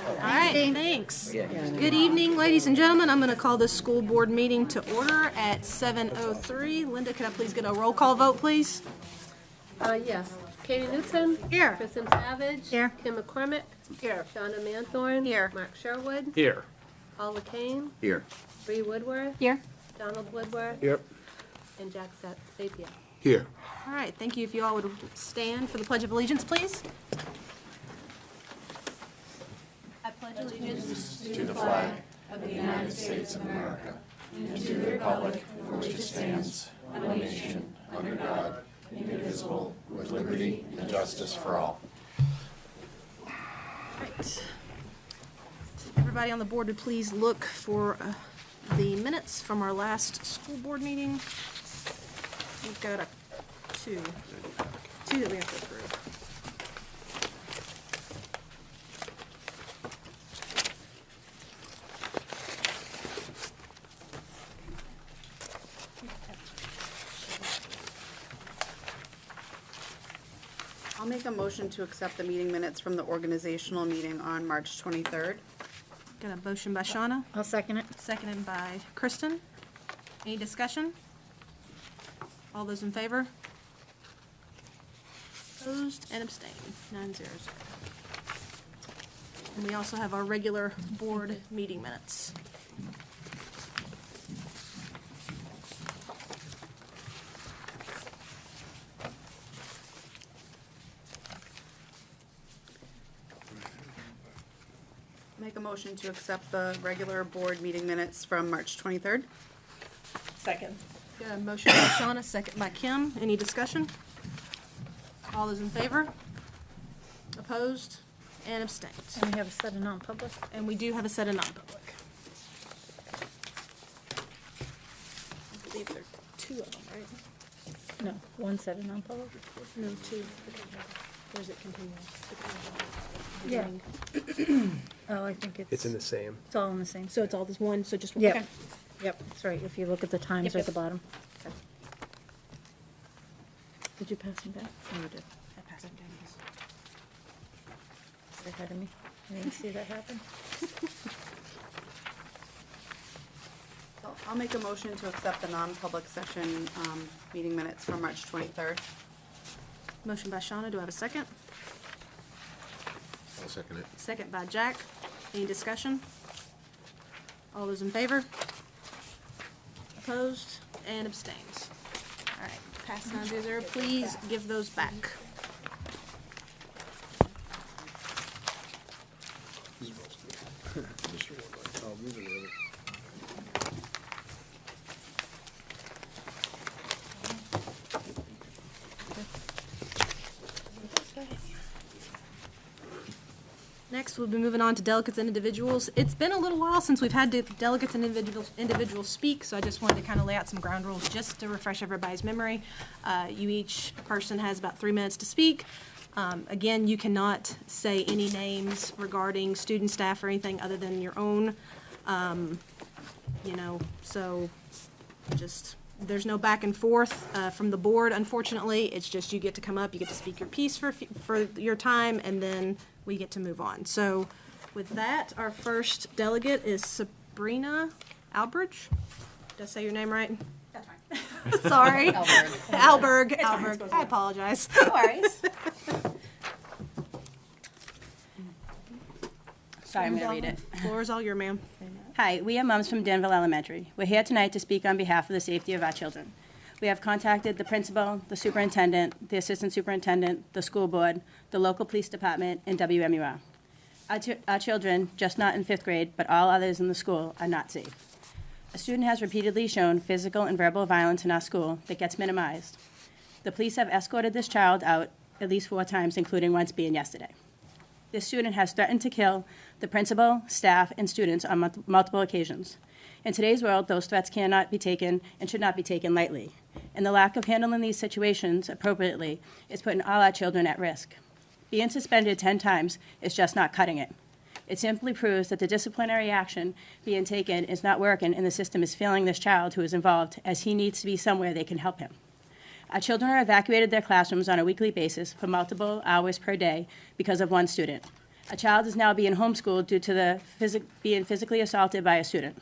All right, thanks. Good evening, ladies and gentlemen. I'm going to call this school board meeting to order at 7:03. Linda, could I please get a roll call vote, please? Yes. Katie Newton. Here. Kristen Savage. Here. Kim McCormick. Here. Shauna Manthorn. Here. Mark Sherwood. Here. Paula Kane. Here. Bree Woodworth. Here. Donald Woodworth. Yep. And Jack Sapia. Here. All right, thank you. If you all would stand for the Pledge of Allegiance, please. I pledge allegiance To the flag of the United States of America and to the republic for which it stands, one nation, under God, indivisible, with liberty and justice for all. Right. Everybody on the board would please look for the minutes from our last school board meeting. We've got two that we have to approve. I'll make a motion to accept the meeting minutes from the organizational meeting on March 23rd. Got a motion by Shauna, I'll second it. seconded by Kristen. Any discussion? All those in favor? Opposed and abstained, 9-0. And we also have our regular board meeting minutes. Make a motion to accept the regular board meeting minutes from March 23rd. Second. Got a motion by Shauna, second by Kim. Any discussion? All those in favor? Opposed and abstained. And we have a set of non-public. And we do have a set of non-public. I believe there are two of them, right? No, one set of non-public. No, two. Or is it continuous? Yeah. Oh, I think It's in the same. It's all in the same. So it's all this one, so just one? Yep. Okay. Yep, that's right. If you look at the times Yep, at the bottom. Okay. Did you pass them back? Oh, you did. I passed it down. They're ahead of me. I didn't see that happen. So I'll make a motion to accept the non-public session meeting minutes from March 23rd. Motion by Shauna, do I have a second? I'll second it. Second by Jack. Any discussion? All those in favor? Opposed and abstained. All right, pass 9-0. Please give those back. Next, we'll be moving on to delegates and individuals. It's been a little while since we've had delegates and individuals speak, so I just wanted to kind of lay out some ground rules just to refresh everybody's memory. Each person has about 3 minutes to speak. Again, you cannot say any names regarding student, staff, or anything other than your own. So just, there's no back and forth from the board, unfortunately. It's just you get to come up, you get to speak your piece for your time, and then we get to move on. So with that, our first delegate is Sabrina Albridge. Did I say your name right? That's fine. Sorry. Alberg. It's fine, Alberg. I apologize. No worries. Sorry, I'm going to read it. Floor is all yours, ma'am. Hi, we are moms from Danville Elementary. We're here tonight to speak on behalf of the safety of our children. We have contacted the principal, the superintendent, the assistant superintendent, the school board, the local police department, and WMUR. Our children, just not in 5th grade, but all others in the school, are not safe. A student has repeatedly shown physical and verbal violence in our school that gets minimized. The police have escorted this child out at least 4 times, including once being yesterday. This student has threatened to kill the principal, staff, and students on multiple occasions. In today's world, those threats cannot be taken and should not be taken lightly. And the lack of handling these situations appropriately is putting all our children at risk. Being suspended 10 times is just not cutting it. It simply proves that the disciplinary action being taken is not working and the system is failing this child who is involved, as he needs to be somewhere they can help him. Our children are evacuated their classrooms on a weekly basis for multiple hours per day because of one student. A child is now being homeschooled due to being physically assaulted by a student.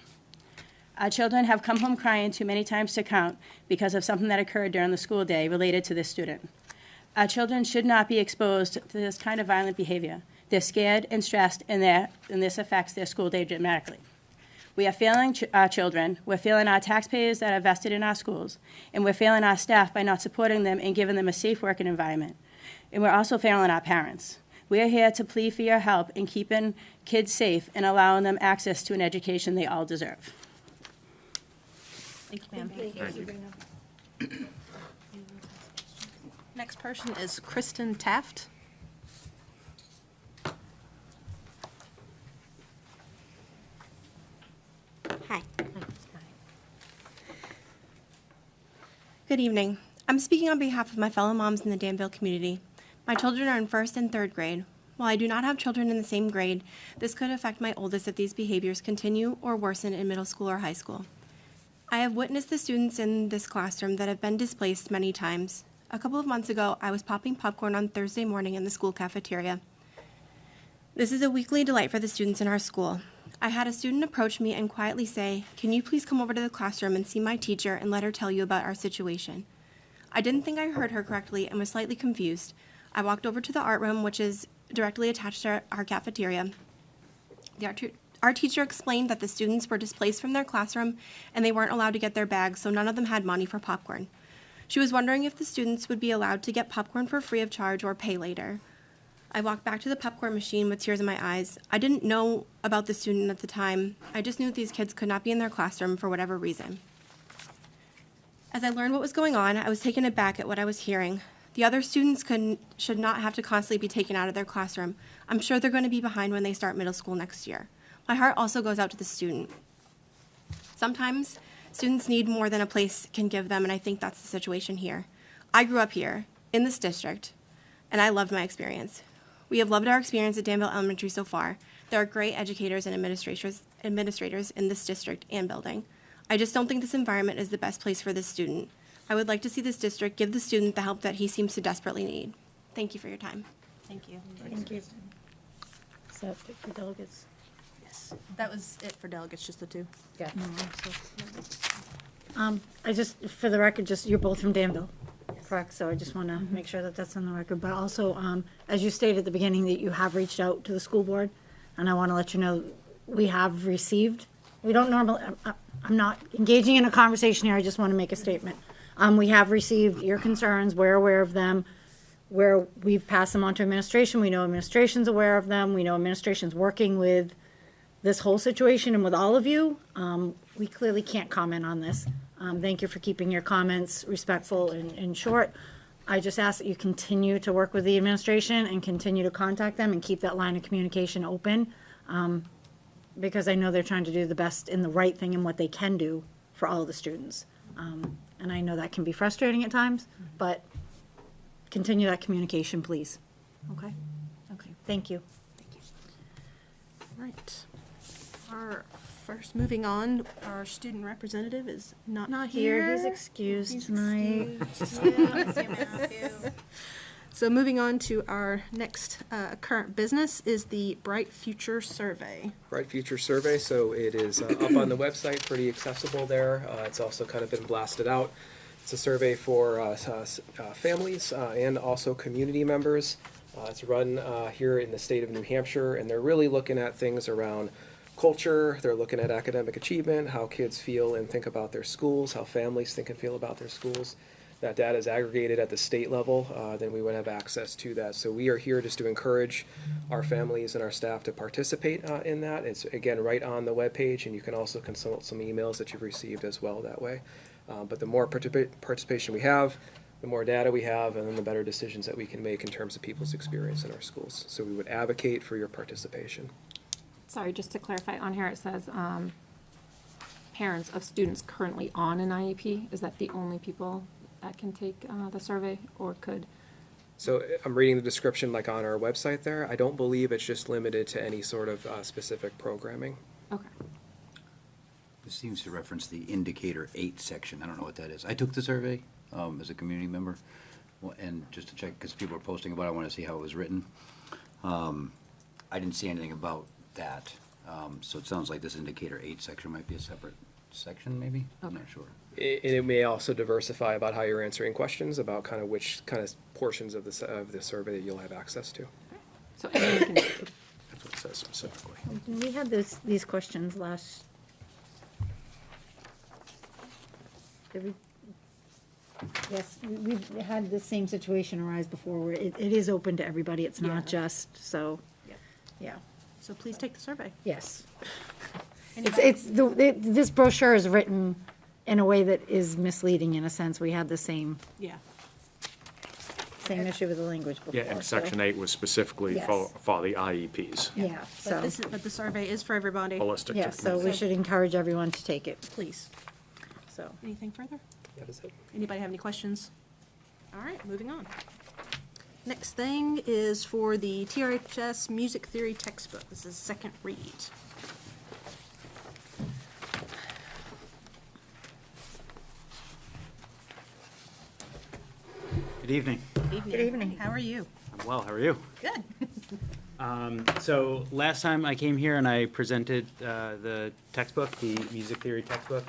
Our children have come home crying too many times to count because of something that occurred during the school day related to this student. Our children should not be exposed to this kind of violent behavior. They're scared and stressed, and this affects their school day dramatically. We are failing our children, we're failing our taxpayers that are vested in our schools, and we're failing our staff by not supporting them and giving them a safe working environment. And we're also failing our parents. We are here to plead for your help in keeping kids safe and allowing them access to an education they all deserve. Thank you, ma'am. Next person is Kristen Taft. Hi. Good evening. I'm speaking on behalf of my fellow moms in the Danville community. My children are in 1st and 3rd grade. While I do not have children in the same grade, this could affect my oldest if these behaviors continue or worsen in middle school or high school. I have witnessed the students in this classroom that have been displaced many times. A couple of months ago, I was popping popcorn on Thursday morning in the school cafeteria. This is a weekly delight for the students in our school. I had a student approach me and quietly say, "Can you please come over to the classroom and see my teacher and let her tell you about our situation?" I didn't think I heard her correctly and was slightly confused. I walked over to the art room, which is directly attached to our cafeteria. Our teacher explained that the students were displaced from their classroom and they weren't allowed to get their bags, so none of them had money for popcorn. She was wondering if the students would be allowed to get popcorn for free of charge or pay later. I walked back to the popcorn machine with tears in my eyes. I didn't know about the student at the time. I just knew these kids could not be in their classroom for whatever reason. As I learned what was going on, I was taken aback at what I was hearing. The other students should not have to constantly be taken out of their classroom. I'm sure they're going to be behind when they start middle school next year. My heart also goes out to the student. Sometimes students need more than a place can give them, and I think that's the situation here. I grew up here, in this district, and I loved my experience. We have loved our experience at Danville Elementary so far. There are great educators and administrators in this district and building. I just don't think this environment is the best place for this student. I would like to see this district give the student the help that he seems to desperately need. Thank you for your time. Thank you. Thank you. So for delegates? Yes, that was it for delegates, just the two. Yeah. I just, for the record, just, you're both from Danville, correct? So I just want to make sure that that's on the record. But also, as you stated at the beginning, that you have reached out to the school board, and I want to let you know, we have received, we don't normally, I'm not engaging in a conversation here, I just want to make a statement. We have received your concerns, we're aware of them, where we've passed them on to administration, we know administration's aware of them, we know administration's working with this whole situation and with all of you. We clearly can't comment on this. Thank you for keeping your comments respectful and short. I just ask that you continue to work with the administration and continue to contact them and keep that line of communication open, because I know they're trying to do the best and the right thing and what they can do for all of the students. And I know that can be frustrating at times, but continue that communication, please. Okay? Okay, thank you. All right. Moving on, our student representative is not here. He's excused tonight. So moving on to our next current business is the Bright Future Survey. Bright Future Survey, so it is up on the website, pretty accessible there. It's also kind of been blasted out. It's a survey for families and also community members. It's run here in the state of New Hampshire, and they're really looking at things around culture. They're looking at academic achievement, how kids feel and think about their schools, how families think and feel about their schools. That data is aggregated at the state level, then we would have access to that. So we are here just to encourage our families and our staff to participate in that. It's, again, right on the webpage, and you can also consult some emails that you've received as well that way. But the more participation we have, the more data we have, and then the better decisions that we can make in terms of people's experience in our schools. So we would advocate for your participation. Sorry, just to clarify, on here it says parents of students currently on an IEP. Is that the only people that can take the survey, or could? So I'm reading the description like on our website there. I don't believe it's just limited to any sort of specific programming. Okay. This seems to reference the Indicator 8 section. I don't know what that is. I took the survey as a community member, and just to check, because people are posting about it, I want to see how it was written. I didn't see anything about that. So it sounds like this indicator 8 section might be a separate section, maybe? I'm not sure. And it may also diversify about how you're answering questions, about kind of which kind of portions of the survey that you'll have access to. So anyone can, That's what it says specifically. We had these questions last. Did we? Yes, we've had the same situation arise before where it is open to everybody. It's Yeah. not just, so, Yep. yeah, So please take the survey. yes. Anybody- This brochure is written in a way that is misleading in a sense. We had the same Yeah. issue with the language before. Yeah, and section 8 was specifically Yes. for the IEPs, Yeah, so, But the survey is for everybody, holistic. yeah, so we should encourage everyone to take it, please. so. Anything further? That is it. Anybody have any questions? All right, moving on. Next thing is for the TRHS Music Theory textbook. This is second read. Good evening. Good evening. How are you? I'm well. How are you? Good. So last time I came here and I presented the textbook, the music theory textbook,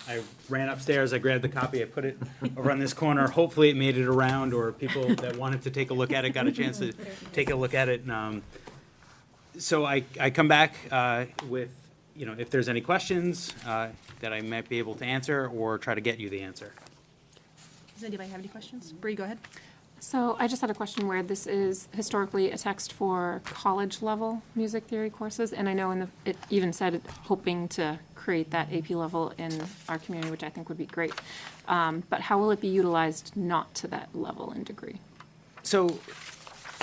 I ran upstairs, I grabbed the copy, I put it over on this corner. Hopefully it made it around, or people that wanted to take a look at it got a chance to take a look at it. So I come back with, if there's any questions that I might be able to answer or try to get you the answer. Does anybody have any questions? Bree, go ahead. so I just had a question where this is historically a text for college-level music theory courses, and I know it even said it hoping to create that AP level in our community, which I think would be great. But how will it be utilized not to that level and degree? So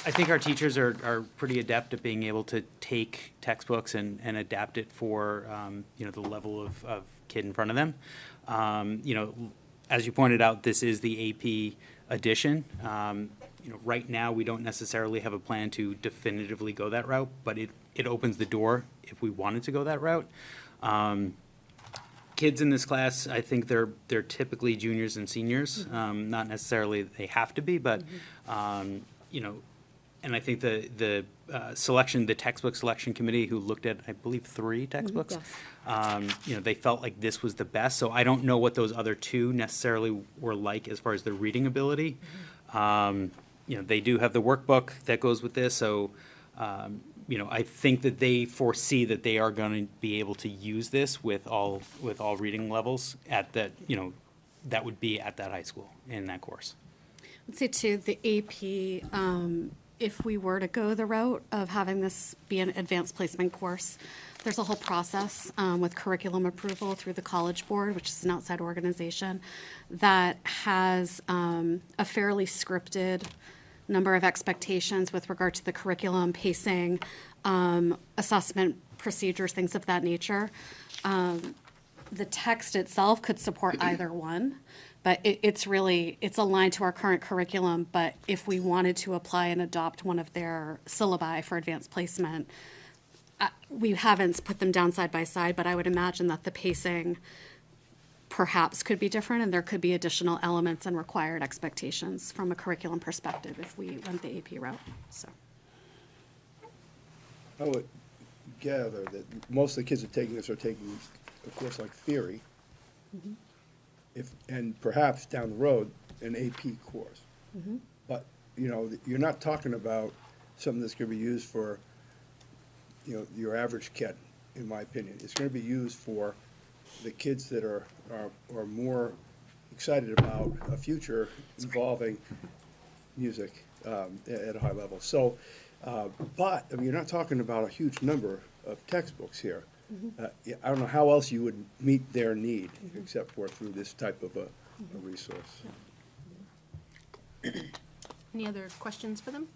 I think our teachers are pretty adept at being able to take textbooks and adapt it for, the level of kid in front of them. As you pointed out, this is the AP edition. Right now, we don't necessarily have a plan to definitively go that route, but it opens the door if we wanted to go that route. Kids in this class, I think they're typically juniors and seniors. Not necessarily they have to be, but and I think the textbook selection committee, who looked at, I believe, 3 textbooks, they felt like this was the best. So I don't know what those other 2 necessarily were like as far as their reading ability. They do have the workbook that goes with this, so I think that they foresee that they are going to be able to use this with all reading levels at that that would be at that high school in that course. I'd say too, the AP, if we were to go the route of having this be an advanced placement course, there's a whole process with curriculum approval through the College Board, which is an outside organization, that has a fairly scripted number of expectations with regard to the curriculum, pacing, assessment procedures, things of that nature. The text itself could support either one. But it's aligned to our current curriculum, but if we wanted to apply and adopt one of their syllabi for advanced placement, we haven't put them down side by side, but I would imagine that the pacing perhaps could be different, and there could be additional elements and required expectations from a curriculum perspective if we went the AP route, so. I would gather that most of the kids that are taking this are taking a course like theory, and perhaps down the road, an AP course. But, you're not talking about something that's going to be used for, your average kid, in my opinion. It's going to be used for the kids that are more excited about a future involving music at a high level. So, but, you're not talking about a huge number of textbooks here. I don't know how else you would meet their need except for through this type of a resource. Any other questions for them?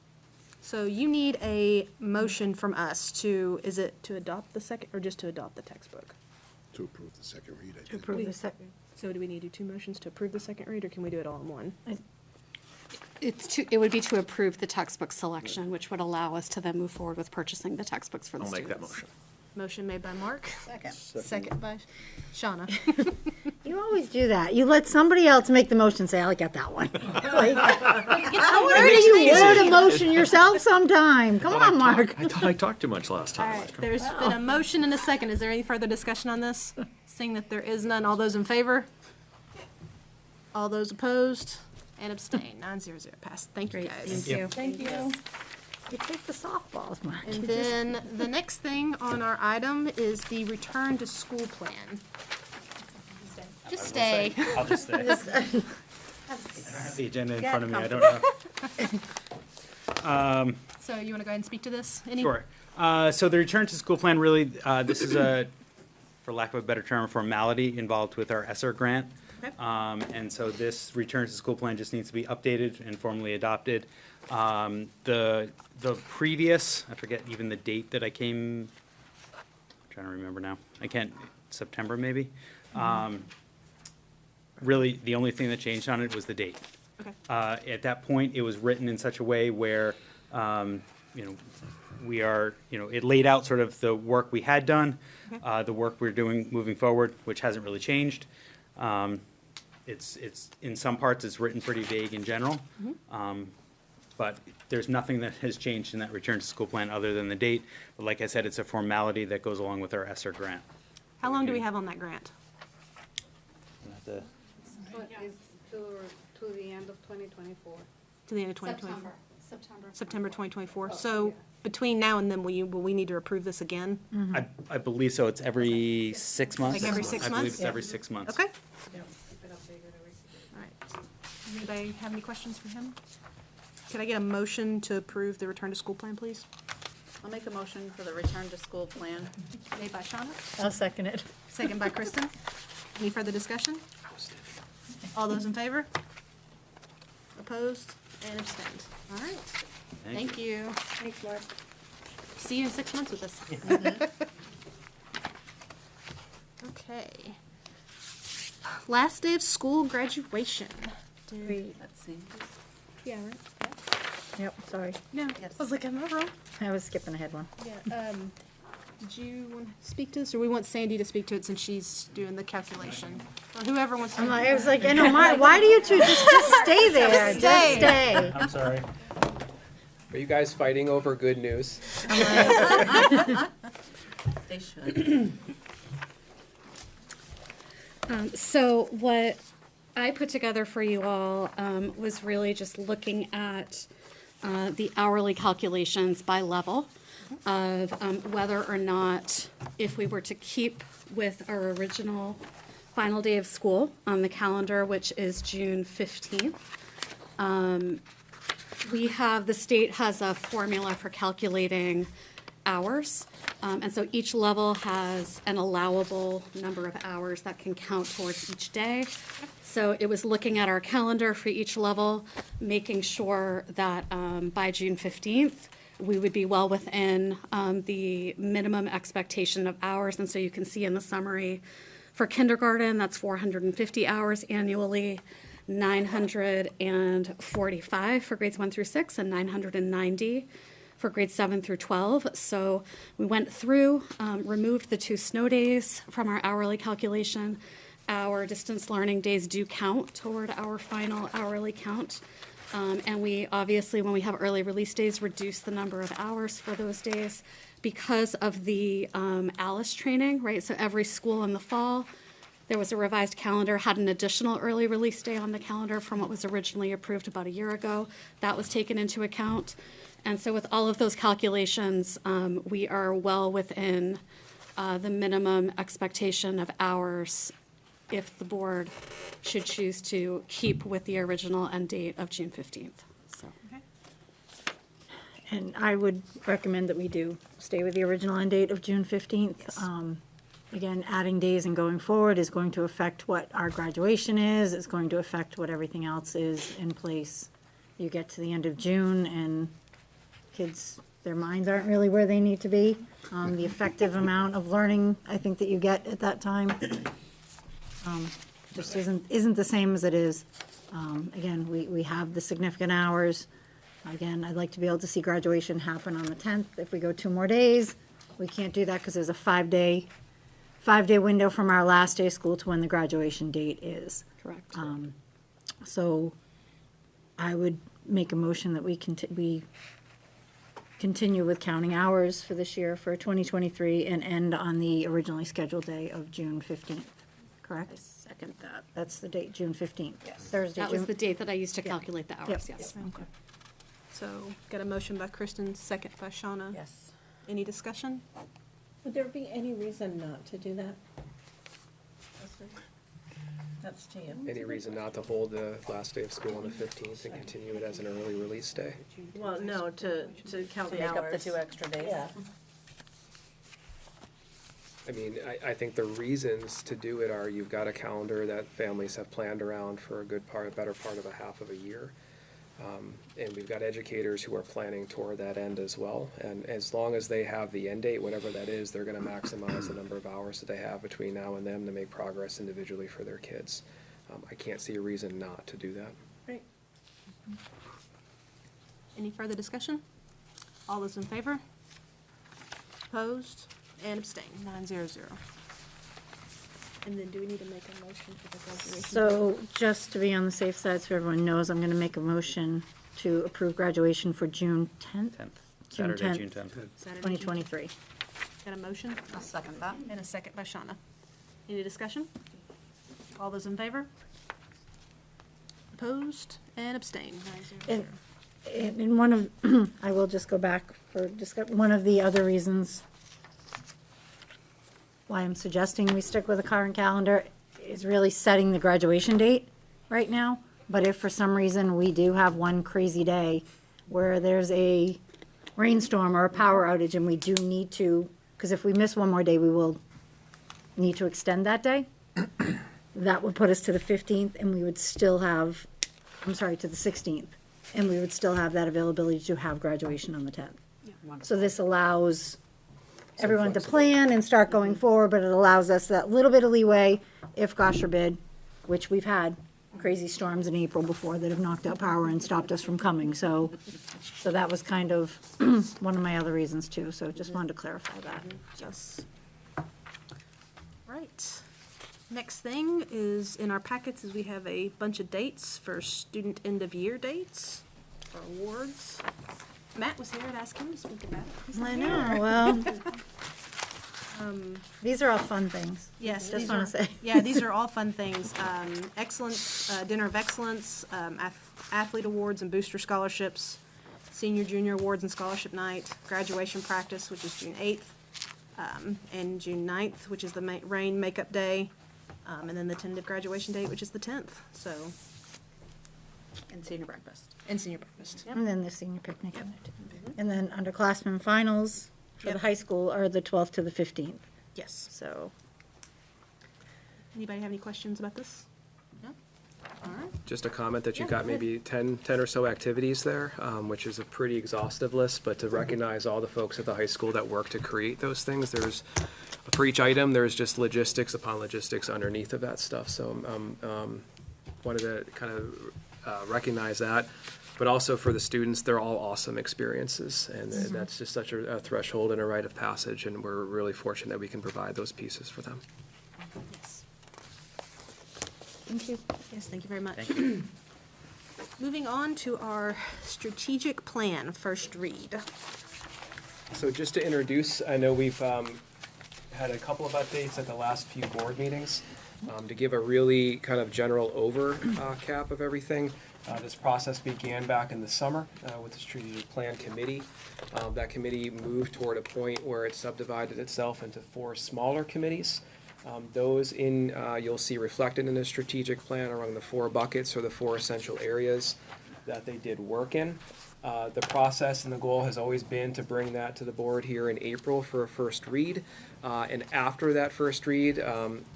So you need a motion from us is it to adopt the second, or just to adopt the textbook? To approve the second read, I To think. approve the second. So do we need to do 2 motions to approve the second read, or can we do it all in one? It would be to approve the textbook selection, which would allow us to then move forward with purchasing the textbooks for the I'll students. make that motion. Motion made by Mark. Second. Second by Shauna. You always do that. You let somebody else make the motion, say, I get that one. Like, where do you word a motion yourself sometime? Come on, Mark. I thought I talked too much last All time. right, there's been a motion and a second. Is there any further discussion on this? Seeing that there is none, all those in favor? All those opposed and abstain, 9-0-0, passed. Thank you, guys. Thank you. Thank you. You take the softballs, Mark. And then the next thing on our item is the return to school plan. Just stay. I'll just stay. I don't have the agenda in front of me, I don't know. So you want to go ahead and speak to this? Any- Sure. So the return to school plan, really, this is a, for lack of a better term, a formality involved with our ESSER grant. Okay. And so this return to school plan just needs to be updated and formally adopted. The previous, I forget even the date that I came, I'm trying to remember now. I can't, September maybe? Really, the only thing that changed on it was the date. Okay. At that point, it was written in such a way where, we are, it laid out sort of the work we had done, the work we're doing moving forward, which hasn't really changed. It's, in some parts, it's written pretty vague in general. But there's nothing that has changed in that return to school plan other than the date. But like I said, it's a formality that goes along with our ESSER grant. How long do we have on that grant? It's to the end of 2024. To the end of 2024? September. September 2024. So between now and then, will we need to approve this again? I believe so. It's every 6 months. Like every 6 I believe months? it's every 6 months. Okay. All right. Does anybody have any questions for him? Could I get a motion to approve the return to school plan, please? I'll make a motion for the return to school plan. Made by Shauna, I'll second it. second by Kristen. Any further discussion? All those in favor? Opposed and abstained. All right. Thank you. Thanks, Mark. See you in 6 months with us. Okay. Last day of school, graduation. Let's see. Yeah, right? Yep, sorry. No, I was like, am I wrong? I was skipping ahead one. Yeah, did you want to speak to this, or we want Sandy to speak to it since she's doing the calculation? Or whoever wants to. I was like, I know, why do you two just stay there? Just stay. I'm sorry. Are you guys fighting over good news? They should. So what I put together for you all was really just looking at the hourly calculations by level of whether or not, if we were to keep with our original final day of school on the calendar, which is June 15th, the state has a formula for calculating hours. And so each level has an allowable number of hours that can count towards each day. So it was looking at our calendar for each level, making sure that by June 15th, we would be well within the minimum expectation of hours. And so you can see in the summary, for kindergarten, that's 450 hours annually, 945 for grades 1 through 6, and 990 for grades 7 through 12. So we went through, removed the 2 snow days from our hourly calculation. Our distance learning days do count toward our final hourly count. And we obviously, when we have early release days, reduce the number of hours for those days because of the ALICE training, right? So every school in the fall, there was a revised calendar, had an additional early release day on the calendar from what was originally approved about a year ago. That was taken into account. And so with all of those calculations, we are well within the minimum expectation of hours if the board should choose to keep with the original end date of June 15th. So. And I would recommend that we do stay with the original end date of June 15th. Again, adding days and going forward is going to affect what our graduation is. It's going to affect what everything else is in place. You get to the end of June and kids, their minds aren't really where they need to be. The effective amount of learning, I think, that you get at that time just isn't the same as it is. Again, we have the significant hours. Again, I'd like to be able to see graduation happen on the 10th. If we go 2 more days, We can't do that because there's a five-day window from our last day of school to when the graduation date is. Correct. So I would make a motion that we continue with counting hours for this year for 2023 and end on the originally scheduled day of June 15th, correct? Second that. That's the date, June 15th. Yes. Thursday, That was June. the date that I used to calculate the hours, yes. Okay. So, got a motion by Kristen, second by Shauna. Yes. Any discussion? Would there be any reason not to do that? That's to you. Any reason not to hold the last day of school on the 15th and continue it as an early release day? Well, no, to count the Make up the hours. 2 extra days. Yeah. I mean, I think the reasons to do it are you've got a calendar that families have planned around for a better part of a half of a year. And we've got educators who are planning toward that end as well. And as long as they have the end date, whatever that is, they're gonna maximize the number of hours that they have between now and then to make progress individually for their kids. I can't see a reason not to do that. Great. Any further discussion? All those in favor? Opposed? And abstained, 900. And then do we need to make a motion for the graduation? So just to be on the safe side, so everyone knows, I'm going to make a motion to approve graduation for June 10th. Saturday, June 10th. Saturday, June 2023. Got a motion? I'll second that. And a second by Shauna. Any discussion? All those in favor? Opposed and abstained, 900. And one of, I will just go back for one of the other reasons why I'm suggesting we stick with the current calendar is really setting the graduation date right now. But if for some reason we do have one crazy day where there's a rainstorm or a power outage and we do need to, because if we miss one more day, we will need to extend that day. That would put us to the 15th and we would still have, to the 16th. And we would still have that availability to have graduation on the 10th. So this allows everyone to plan and start going forward, but it allows us that little bit of leeway if, gosh forbid, which we've had crazy storms in April before that have knocked out power and stopped us from coming. So that was kind of one of my other reasons too. So just wanted to clarify that. Yes. Right. Next thing is, in our packets, is we have a bunch of dates for student end-of-year dates for awards. Matt was here, I'd ask him to speak about it. He's not I here. know, well, these are all fun things. Yes, Just these want are, to say. yeah, these are all fun things. Excellence, Dinner of Excellence, Athlete Awards and Booster Scholarships, Senior Junior Awards and Scholarship Night, Graduation Practice, which is June 8th, and June 9th, which is the rain makeup day, and then the tentative graduation date, which is the 10th, so. And senior breakfast. And senior breakfast. And then the senior picnic. And then underclassmen finals for the Yep. high school are the 12th to the 15th. Yes. So Anybody have any questions about this? No? All right. Just a comment that you've got maybe 10 or so activities there, which is a pretty exhaustive list, but to recognize all the folks at the high school that work to create those things, for each item, there's just logistics upon logistics underneath of that stuff. So wanted to kind of recognize that. But also for the students, they're all awesome experiences, and that's just such a threshold and a rite of passage, and we're really fortunate that we can provide those pieces for them. Yes. thank you. Yes, thank you very much. Thank you. Moving on to our strategic plan, first read. So just to introduce, I know we've had a couple of updates at the last few board meetings. To give a really kind of general cap of everything, this process began back in the summer with the strategic plan committee. That committee moved toward a point where it subdivided itself into 4 smaller committees. Those you'll see reflected in the strategic plan around the 4 buckets or the 4 essential areas that they did work in. The process and the goal has always been to bring that to the board here in April for a first read. And after that first read,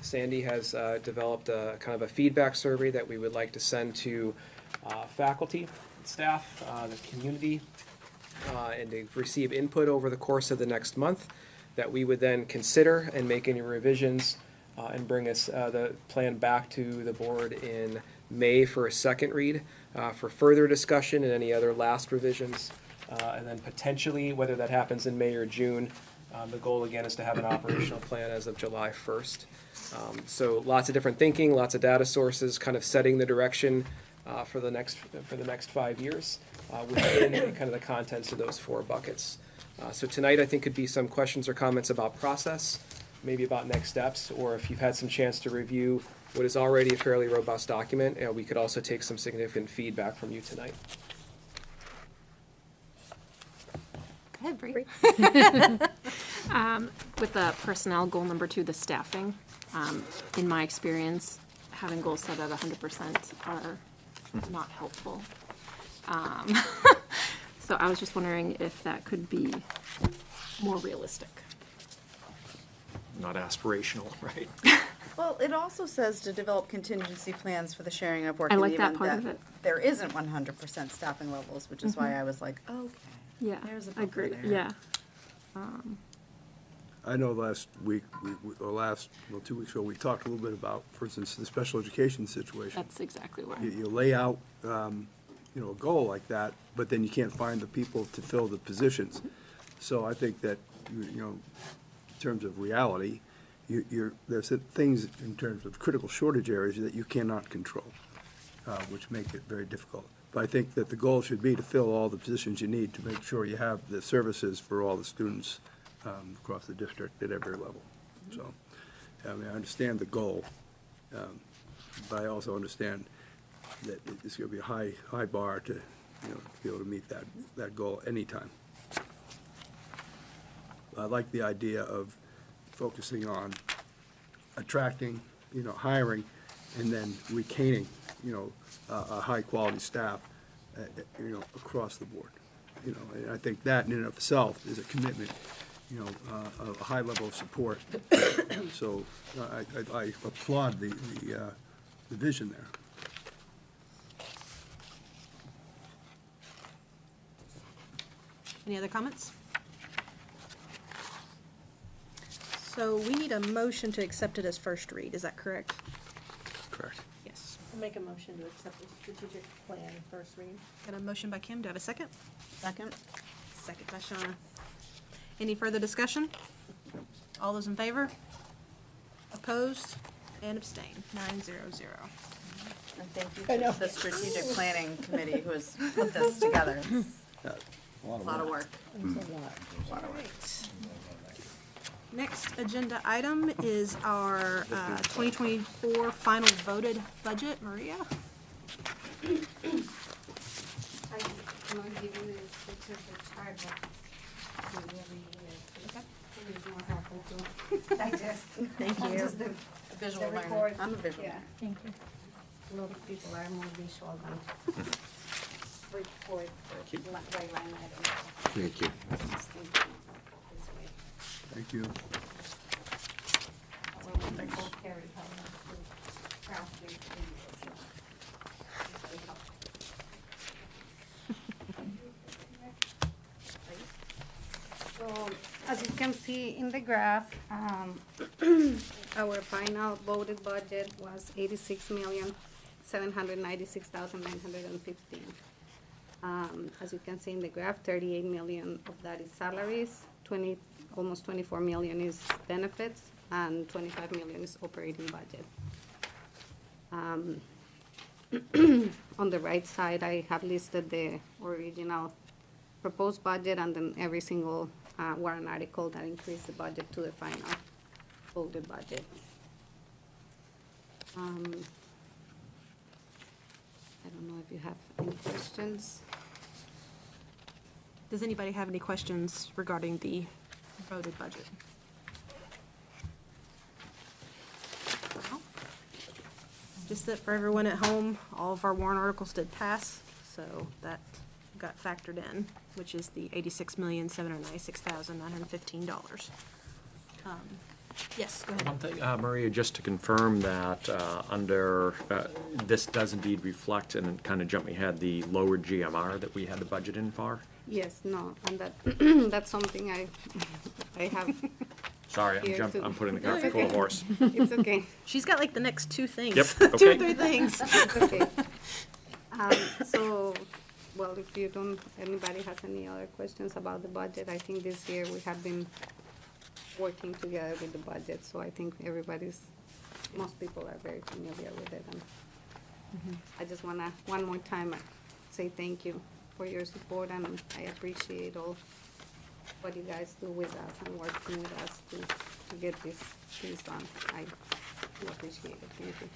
Sandy has developed a kind of a feedback survey that we would like to send to faculty, staff, the community, and to receive input over the course of the next month that we would then consider and make any revisions and bring us the plan back to the board in May for a second read for further discussion and any other last revisions. And then potentially, whether that happens in May or June, The goal, again, is to have an operational plan as of July 1st. So lots of different thinking, lots of data sources, kind of setting the direction for the next 5 years within kind of the contents of those 4 buckets. So tonight, I think, could be some questions or comments about process, maybe about next steps, or if you've had some chance to review what is already a fairly robust document, we could also take some significant feedback from you tonight. Go ahead, Bree. With the personnel goal number 2, the staffing, in my experience, having goals set at 100% are not helpful. So I was just wondering if that could be more realistic. Not aspirational, right? Well, it also says to develop contingency plans for the sharing of work I in like the that event part that of it. there isn't 100% staffing levels, which is why I was like, okay. Yeah, There's a I agree, buffer there. yeah. I know last week, or 2 weeks ago, we talked a little bit about, for instance, the special education situation. That's exactly what. You lay out, a goal like that, but then you can't find the people to fill the positions. So I think that, in terms of reality, there's things in terms of critical shortage areas that you cannot control, which make it very difficult. But I think that the goal should be to fill all the positions you need to make sure you have the services for all the students across the district at every level. So, I understand the goal, but I also understand that it's going to be a high bar to, be able to meet that goal anytime. I like the idea of focusing on attracting, hiring, and then retaining, a high-quality staff, across the board. And I think that in and of itself is a commitment, a high level of support. So I applaud the vision there. Any other comments? So we need a motion to accept it as first read, is that correct? Correct. Yes. I'll make a motion to accept the strategic plan first read. Got a motion by Kim, do I have a second? Second? Second by Shauna. Any further discussion? All those in favor? Opposed? And abstain, 9-0-0. And thank you to the strategic planning committee who has put this together. It's a lot of work. Next agenda item is our 2024 final voted budget. Maria? I cannot give you the specific chart, but every year. It is more helpful to digest. Thank Not you. just the Visual learner. report. I'm a visual Yeah. learner. Thank you. A lot of people are more visual than report, right line item. Thank you. Just think this way. Thank you. Our wonderful Carrie helped us to craft these things. It's very helpful. So, as you can see in the graph, our final voted budget was 86,796,915. As you can see in the graph, 38 million of that is salaries, almost 24 million is benefits, and 25 million is operating budget. On the right side, I have listed the original proposed budget and then every single warrant article that increased the budget to the final voted budget. I don't know if you have any questions. Does anybody have any questions regarding the voted budget? No? Just that for everyone at home, all of our warrant articles did pass, so that got factored in, which is the $86,796,915. Yes, go ahead. One thing, Maria, just to confirm that this does indeed reflect, and kind of jump ahead, the lower GMR that we had the budget in for? Yes, no, and that, that's something I have, Sorry, Here to- I'm putting the No, cart it's before the okay. horse. it's okay. She's got like the next two things. Yep, 2 or okay. 3 things. It's okay. So, well, if anybody has any other questions about the budget, I think this year we have been working together with the budget, so I think most people are very familiar with it. And I just wanna, one more time, say thank you for your support, and I appreciate all what you guys do with us and working with us to get this done. I do appreciate it. Thank you.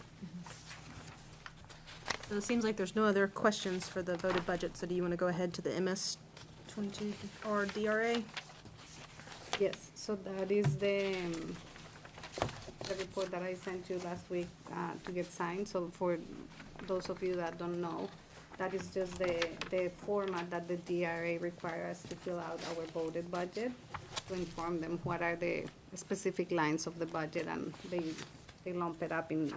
So it seems like there's no other questions for the voted budget, so do you want to go ahead to the MS 22 or DRA? Yes, so that is the report that I sent you last week to get signed. So for those of you that don't know, that is just the format that the DRA requires us to fill out our voted budget, to inform them what are the specific lines of the budget, and they lump it up in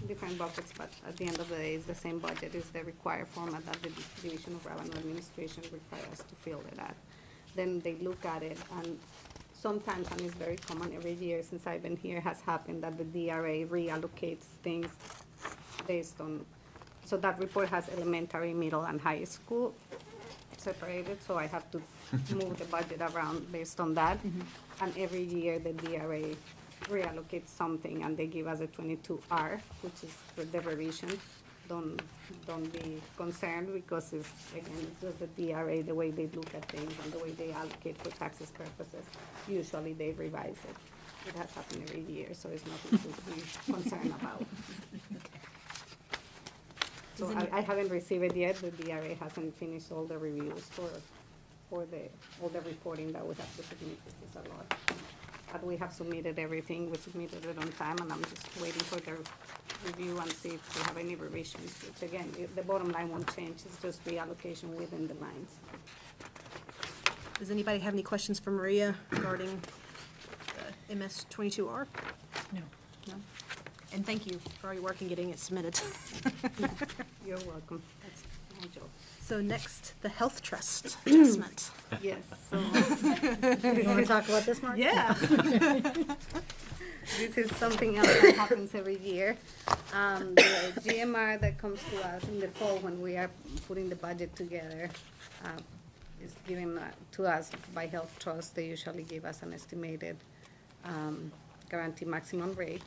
different buckets, but at the end of the day, it's the same budget, is the required format that the Division of Revenue Administration requires us to fill it at. Then they look at it, and sometimes, and it's very common every year since I've been here, has happened that the DRA reallocates things based on, so that report has elementary, middle, and high school separated, so I have to move the budget around based on that. And every year, the DRA reallocate something, and they give us a 22R, which is for the revision. Don't be concerned, because it's just the DRA, the way they look at things and the way they allocate for taxes purposes. Usually they revise it. It has happened every year, so it's nothing to be concerned about. So I haven't received it yet. The DRA hasn't finished all the reviews for all the reporting that we have to submit, which is a lot. But we have submitted everything, we submitted it on time, and I'm just waiting for the review and see if we have any revisions, which again, the bottom line won't change, it's just reallocation within the lines. Does anybody have any questions for Maria regarding the MS 22R? No. No? And thank you for all your work in getting it submitted. You're welcome, that's my job. So next, the Health Trust adjustment. Yes, so. You wanna talk about this, Mark? Yeah. This is something else that happens every year. The GMR that comes to us in the fall when we are putting the budget together is given to us by Health Trust. They usually give us an estimated guaranteed maximum rate.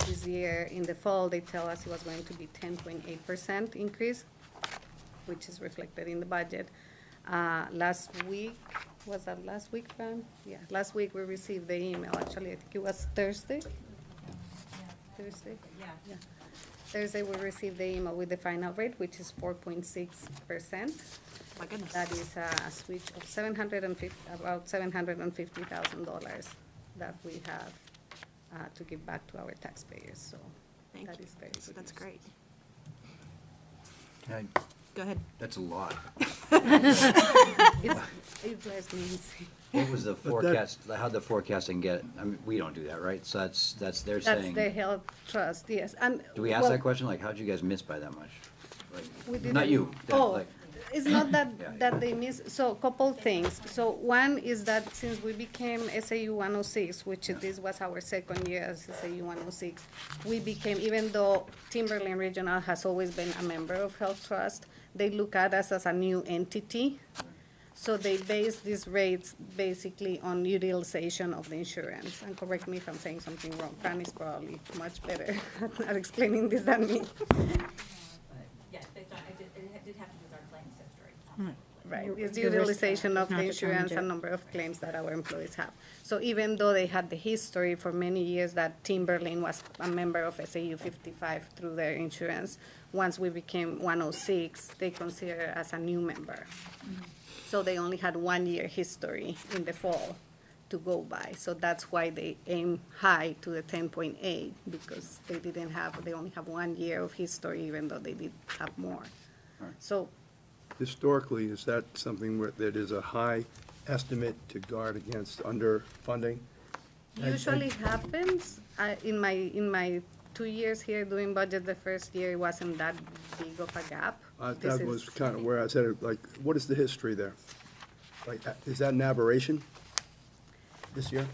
This year in the fall, they tell us it was going to be 10.8% increase, which is reflected in the budget. Last week, was that last week, Fran? Yeah, last week we received the email, actually, I think it was Thursday? Thursday? Yeah. Thursday, we received the email with the final rate, which is 4.6%. My goodness. That is a switch of about $750,000 that we have to give back to our taxpayers, so Thank that you. is very good. That's great. Go ahead. That's a lot. It drives me insane. What was the forecast, how'd the forecasting get, I mean, we don't do that, right? So that's they're That's saying. the Health Trust, yes, and. Do we ask well, that question? Like, how'd you guys miss by that much? we Like, didn't- not you. Oh, like- it's not that, Yeah. that they miss, so couple things. So one is that since we became SAU 106, which this was our second year as SAU 106, we became, even though Timberland Regional has always been a member of Health Trust, they look at us as a new entity. So they base these rates basically on utilization of the insurance. And correct me if I'm saying something wrong. Fran is probably much better at explaining this than me. Yes, based on, it did have to do with our claims history. Right, Your- it's the your risk, utilization of not the the insurance term and number of claims that our employees have. So even though they had the history for many years that Timberlane was a member of SAU 55 through their insurance, once we became 106, they consider us a new member. So they only had 1 year history in the fall to go by. So that's why they aim high to the 10.8, because they only have 1 year of history, even though they did have more. So Historically, is that something that is a high estimate to guard against underfunding? usually happens, in my 2 years here doing budget, the first year it wasn't that big of a gap. This That was is- kind of where I said, like, what is the history there? Like, is that an aberration this year?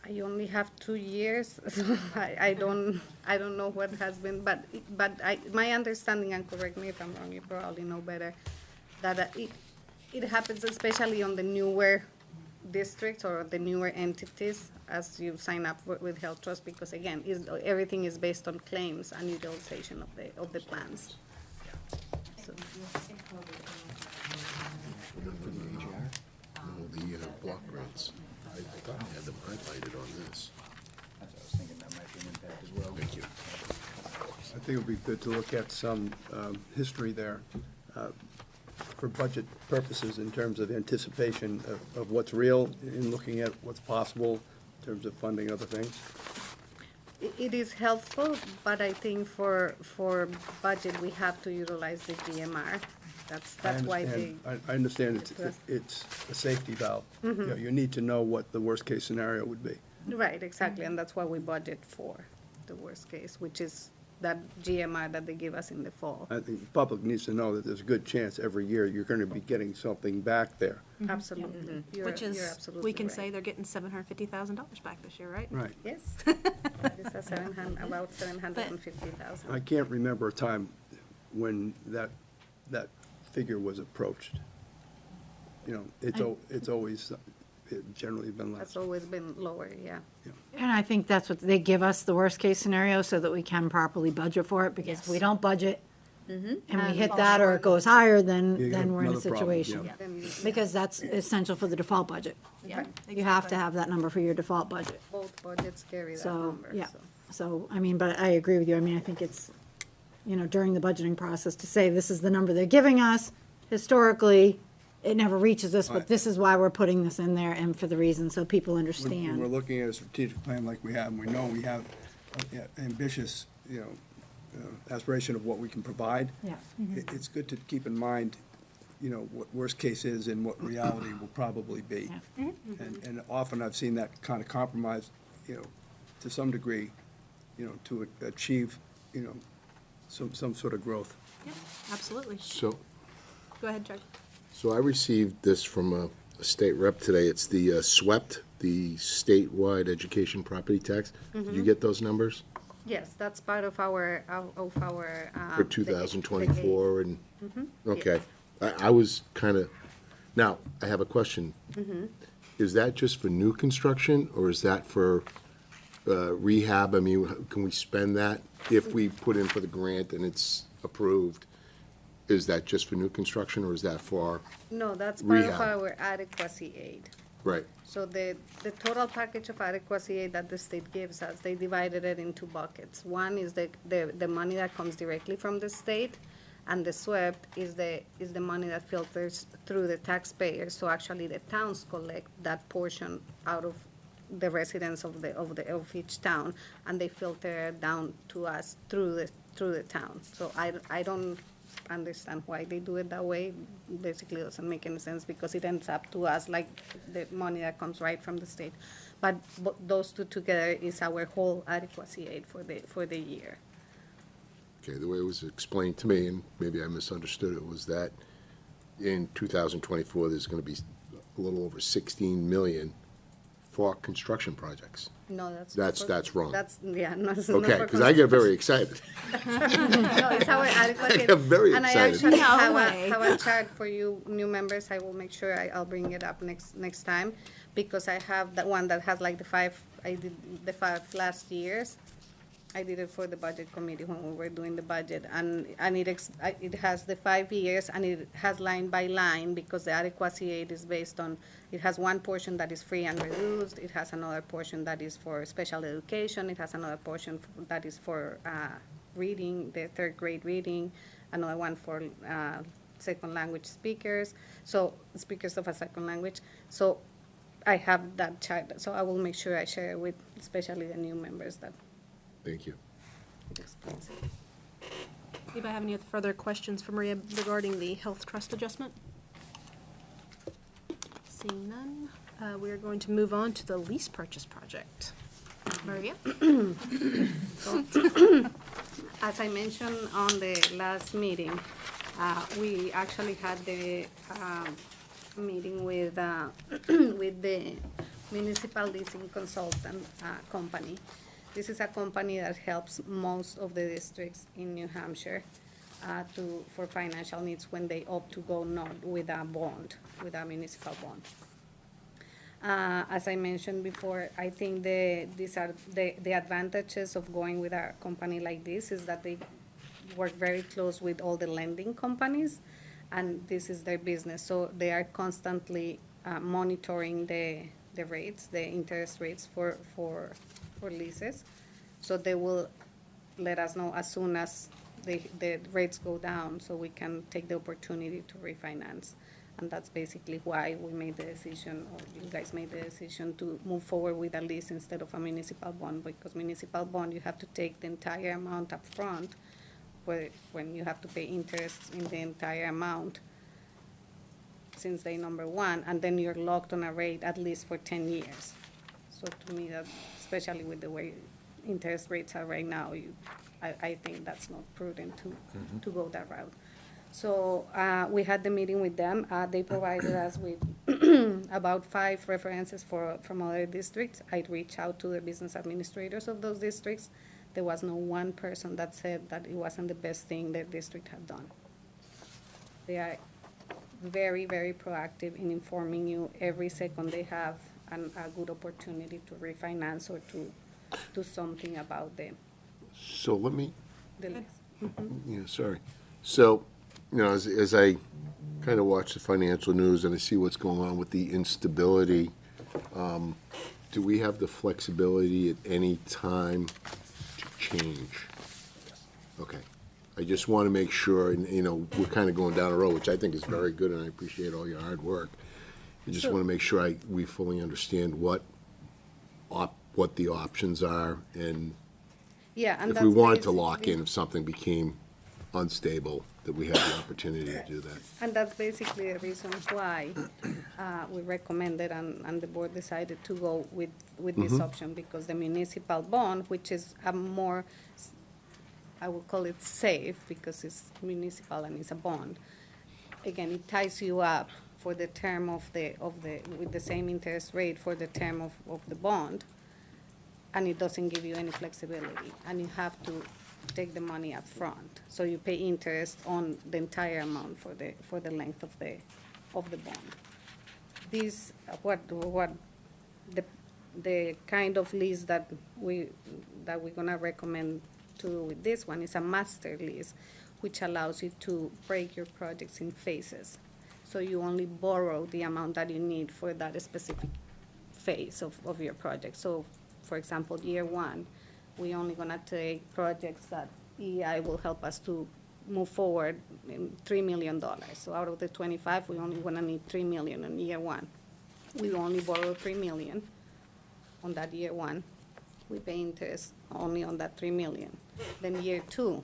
I only have 2 years, so I don't know what has been, but my understanding, and correct me if I'm wrong, you probably know better, that it happens especially on the newer districts or the newer entities as you sign up with Health Trust, because again, everything is based on claims and utilization of the plans. So, No, the block grants. I thought I had them highlighted on this. That's what I was thinking, that might be an impact as well. Thank you. I think it would be good to look at some history there for budget purposes in terms of anticipation of what's real, in looking at what's possible in terms of funding other things. It is helpful, but I think for budget, we have to utilize the GMR. That's why they. I understand it's a safety valve. You know, you need to know what the worst-case scenario would be. Right, exactly, and that's why we budget for the worst case, which is that GMR that they give us in the fall. I think the public needs to know that there's a good chance every year you're going to be getting something back there. Absolutely. Which You're is, absolutely we can right. say they're getting $750,000 back this year, right? Right. Yes. It's about 750,000. I can't remember a time when that figure was approached. You know, it's always, generally been less. That's always been lower, yeah. And I think that's what, they give us the worst-case scenario so that we can properly budget for it, because if we don't budget and we hit that or it goes higher, You then got we're in a another problem, situation. yeah. Then you- Because that's essential for the default budget. Yeah, You have to have that number for your default budget. both budgets carry that So, number, yeah. so. So, I mean, but I agree with you. I mean, I think it's, you know, during the budgeting process to say, this is the number they're giving us. Historically, it never reaches this, but Right. this is why we're putting this in there and for the reason, so people When we're understand. looking at a strategic plan like we have, and we know we have ambitious, aspiration of what we can provide. Yeah. It's good to keep in mind, what worst case is and what reality will probably be. Yeah. And often I've seen that kind of compromise, to some degree, to achieve, some sort of growth. Yeah, absolutely. So, Go ahead, Chuck. so I received this from a state rep today. It's the SWEPT, the statewide education property tax. Did you get those numbers Yes, that's part of our. for 2024 and? Okay. I was kind of, now, I have a question. Is that just for new construction or is that for rehab? I mean, can we spend that if we put in for the grant and it's approved? Is that just for new construction or is that for, No, that's part of Rehab. our adequacy aid. right? So the total package of adequacy aid that the state gives us, they divided it into buckets. One is the money that comes directly from the state, and the SWEPT is the money that filters through the taxpayers. So actually, the towns collect that portion out of the residents of each town, and they filter it down to us through the town. So I don't understand why they do it that way. Basically, it doesn't make any sense because it ends up to us like the money that comes right from the state. But those two together is our whole adequacy aid for the year. Okay, the way it was explained to me, and maybe I misunderstood it, was that in 2024, there's going to be a little over 16 million for construction projects. No, that's. That's wrong. That's, yeah, no. it's Okay, not for because I get very excited. No, it's our adequacy. I get very And I excited. actually have way. a chart for you new members. I will make sure I'll bring it up next time, because I have that one that has like I did the 5 last years. I did it for the budget committee when we were doing the budget, and it has the 5 years, and it has line by line, because the adequacy aid is based on, it has one portion that is free and reduced, it has another portion that is for special education, it has another portion that is for reading, the 3rd grade reading, another one for second language speakers, so speakers of a second language. So I have that chart, so I will make sure I share it with especially the new members that. Thank you. Anybody have any further questions for Maria regarding the health trust adjustment? Seeing none, we are going to move on to the lease purchase project. Maria? As I mentioned on the last meeting, we actually had the meeting with the municipal leasing consultant company. This is a company that helps most of the districts in New Hampshire for financial needs when they opt to go not with a bond, with a municipal bond. As I mentioned before, I think these are the advantages of going with a company like this is that they work very close with all the lending companies, and this is their business. So they are constantly monitoring the rates, the interest rates for leases. So they will let us know as soon as the rates go down, so we can take the opportunity to refinance. And that's basically why we made the decision, or you guys made the decision to move forward with a lease instead of a municipal bond, because municipal bond, you have to take the entire amount up front, when you have to pay interest in the entire amount since day number one, and then you're locked on a rate at least for 10 years. So to me, that, especially with the way interest rates are right now, I think that's not prudent to go that route. So we had the meeting with them. They provided us with about 5 references from other districts. I reached out to the business administrators of those districts. There was no one person that said that it wasn't the best thing their district had done. They are very, very proactive in informing you every second they have a good opportunity to refinance or to do something about them. So let me, The lease. yeah, sorry. So, you know, as I kind of watch the financial news and I see what's going on with the instability, do we have the flexibility at any time to change? Okay. I just want to make sure, and, you know, we're kind of going down a road, which I think is very good, and I appreciate all your hard work. I just want to make sure we fully understand what the options are, and Yeah, and if we that's wanted to lock basically- in, if something became unstable, that we have the opportunity to do that. And that's basically the reason why we recommended and the board decided to go with this option, because the municipal bond, which is a more, I would call it safe, because it's municipal and it's a bond. Again, it ties you up for the term with the same interest rate for the term of the bond, and it doesn't give you any flexibility, and you have to take the money up front. So you pay interest on the entire amount for the length of the bond. These, the kind of lease that we're gonna recommend to do with this one is a master lease, which allows you to break your projects in phases. So you only borrow the amount that you need for that specific phase of your project. So, for example, year one, we only gonna take projects that EI will help us to move forward in $3 million. So out of the 25, we only gonna need 3 million in year one. We only borrow 3 million on that year one. We pay interest only on that 3 million. Then year two,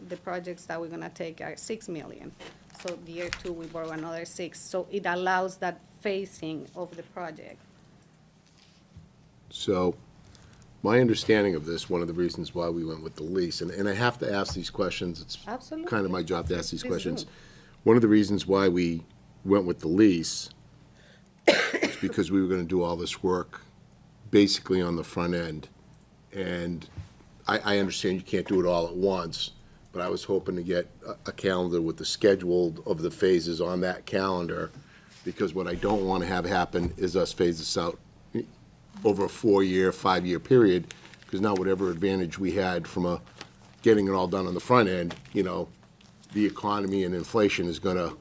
the projects that we're gonna take are 6 million. So year two, we borrow another 6. So it allows that phasing of the project. So, my understanding of this, one of the reasons why we went with the lease, and I have to ask these questions, it's Absolutely. kind of my job to ask these Please questions. do. One of the reasons why we went with the lease is because we were gonna do all this work basically on the front end. And I understand you can't do it all at once, but I was hoping to get a calendar with the schedule of the phases on that calendar, because what I don't want to have happen is us phase this out over a 4-year, 5-year period, because now whatever advantage we had from getting it all done on the front end, you know, the economy and inflation is gonna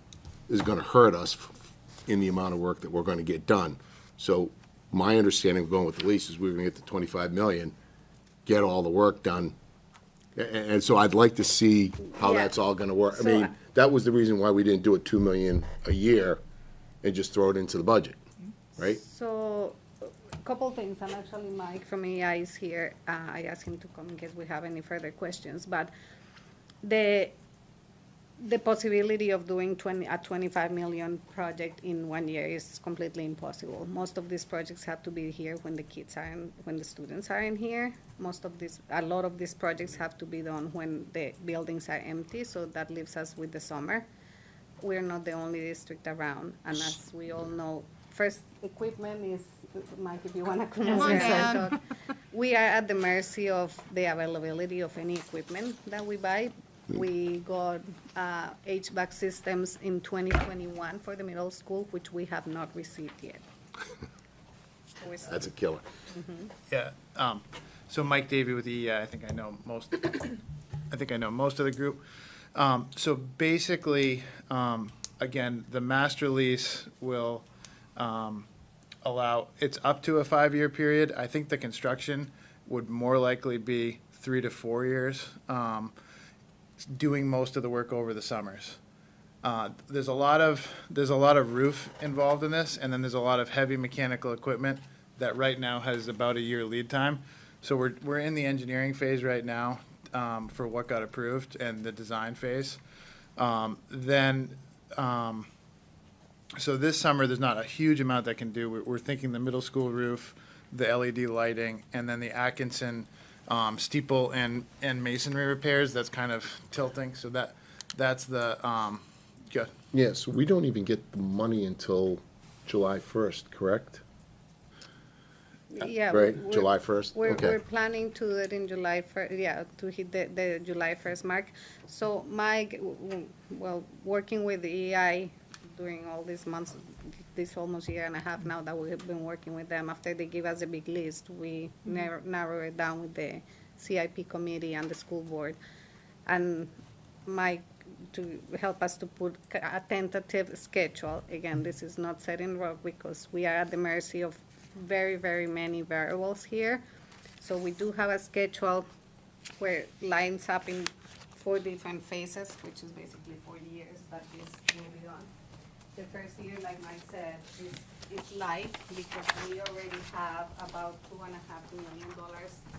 hurt us in the amount of work that we're gonna get done. So my understanding of going with the lease is we were gonna get the 25 million, get all the work done. And so I'd like to see how Yeah. that's all gonna work. I So mean, that was the reason why we didn't do it 2 million a year and just throw it into the budget, right? So, a couple things, and actually Mike from AI is here. I asked him to come in case we have any further questions, but the possibility of doing a 25 million project in 1 year is completely impossible. Most of these projects have to be here when the students are in here. A lot of these projects have to be done when the buildings are empty, so that leaves us with the summer. We're not the only district around, and as we all know, first, equipment is, Mike, if you wanna come Come over on and down. talk. We are at the mercy of the availability of any equipment that we buy. We got HVAC systems in 2021 for the middle school, which we have not received yet. That's a killer. Yeah, so Mike Davey with the, I think I know most of the group. So basically, again, the master lease will allow, it's up to a 5-year period. I think the construction would more likely be 3 to 4 years, doing most of the work over the summers. There's a lot of roof involved in this, and then there's a lot of heavy mechanical equipment that right now has about a year lead time. So we're in the engineering phase right now for what got approved and the design phase. So this summer, there's not a huge amount that can do. We're thinking the middle school roof, the LED lighting, and then the Atkinson steeple and masonry repairs. That's kind of tilting. So that's the good. Yeah, so we don't even get the money until July 1st, correct? Yeah. Right, we're- July 1st? We're Okay. planning to do it in July 1st, yeah, to hit the July 1st mark. So Mike, well, working with the EI during all these months, this almost year and a half now that we've been working with them, after they give us a big list, we narrow it down with the CIP committee and the school board. And Mike, to help us to put a tentative schedule. Again, this is not set in rock because we are at the mercy of very, very many variables here. So we do have a schedule where it lines up in 4 different phases, which is basically 4 years that this will be on. The first year, like Mike said, is light because we already have about $2.5 million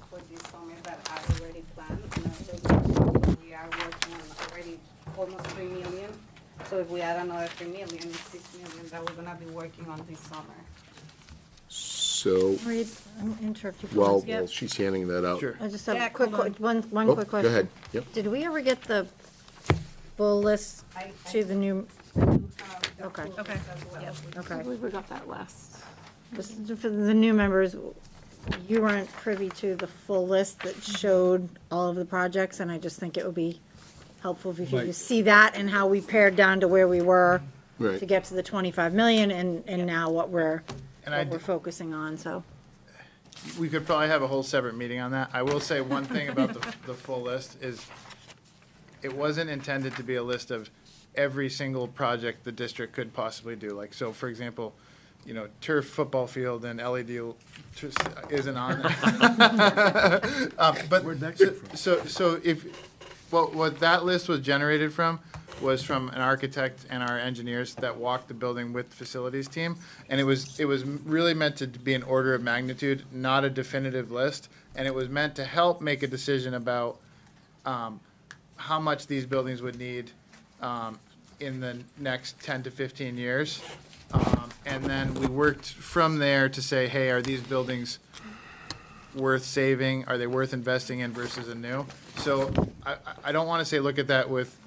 for this summer that are already planned. We are working on already almost $3 million. So if we add another $3 million, it's $6 million that we're gonna be working on this summer. So, Reed, I'm interrupt you for well, one second. she's handing that out. Sure. I just have Yeah, a quick, hold on. one Oh, quick go question. ahead. Yep. Did we ever get the full list I to the new, do have the Okay. full Okay. list as well. Yep. I okay. believe we got that last. Just for the new members, you weren't privy to the full list that showed all of the projects, and I just think it would be helpful if you could Right. just see that and how we pared down to where we were Right. to get to the 25 million and now what we're And focusing on, so. we could probably have a whole separate meeting on that. I will say one thing about the full list is it wasn't intended to be a list of every single project the district could possibly do. Like, so for example, turf football field and LED isn't on there. But Where'd that come from? so if, what that list was generated from was from an architect and our engineers that walked the building with the facilities team. And it was really meant to be an order of magnitude, not a definitive list. And it was meant to help make a decision about how much these buildings would need in the next 10 to 15 years. And then we worked from there to say, hey, are these buildings worth saving? Are they worth investing in versus a new? So I don't want to say look at that with,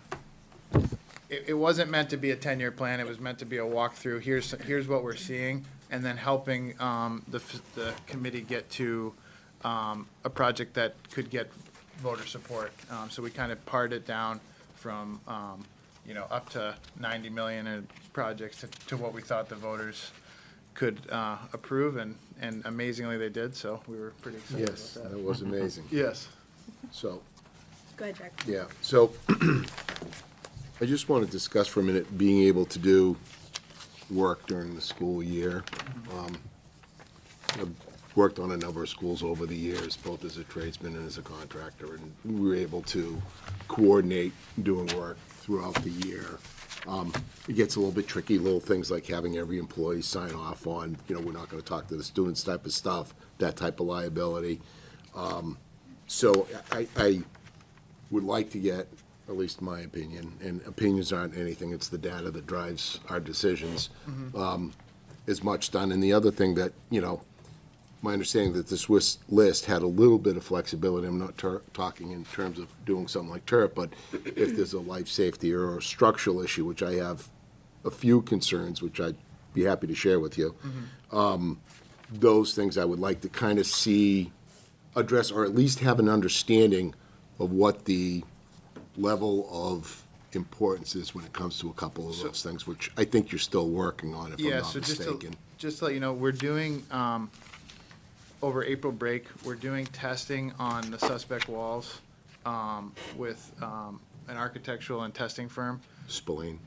it wasn't meant to be a 10-year plan. It was meant to be a walkthrough. Here's what we're seeing, and then helping the committee get to a project that could get voter support. So we kind of pared it down from up to 90 million in projects to what we thought the voters could approve, and amazingly they did. So we were pretty excited Yes, about that that. was amazing. Yes. So, Go ahead, Jack. yeah, so I just want to discuss for a minute being able to do work during the school year. I've worked on a number of schools over the years, both as a tradesman and as a contractor, and we were able to coordinate doing work throughout the year. It gets a little bit tricky, little things like having every employee sign off on, we're not going to talk to the students type of stuff, that type of liability. So I would like to get, at least my opinion, and opinions aren't anything, it's the data that drives our decisions, is much done. And the other thing that, my understanding that this list had a little bit of flexibility, I'm not talking in terms of doing something like turf, but if there's a life safety or a structural issue, which I have a few concerns, which I'd be happy to share with you, those things I would like to kind of see address, or at least have an understanding of what the level of importance is when it comes to a couple of those things, which I think you're still working on, if I'm Yeah, not so mistaken. just to let you know, we're doing, over April break, we're doing testing on the suspect walls with an architectural and testing firm. Spillane.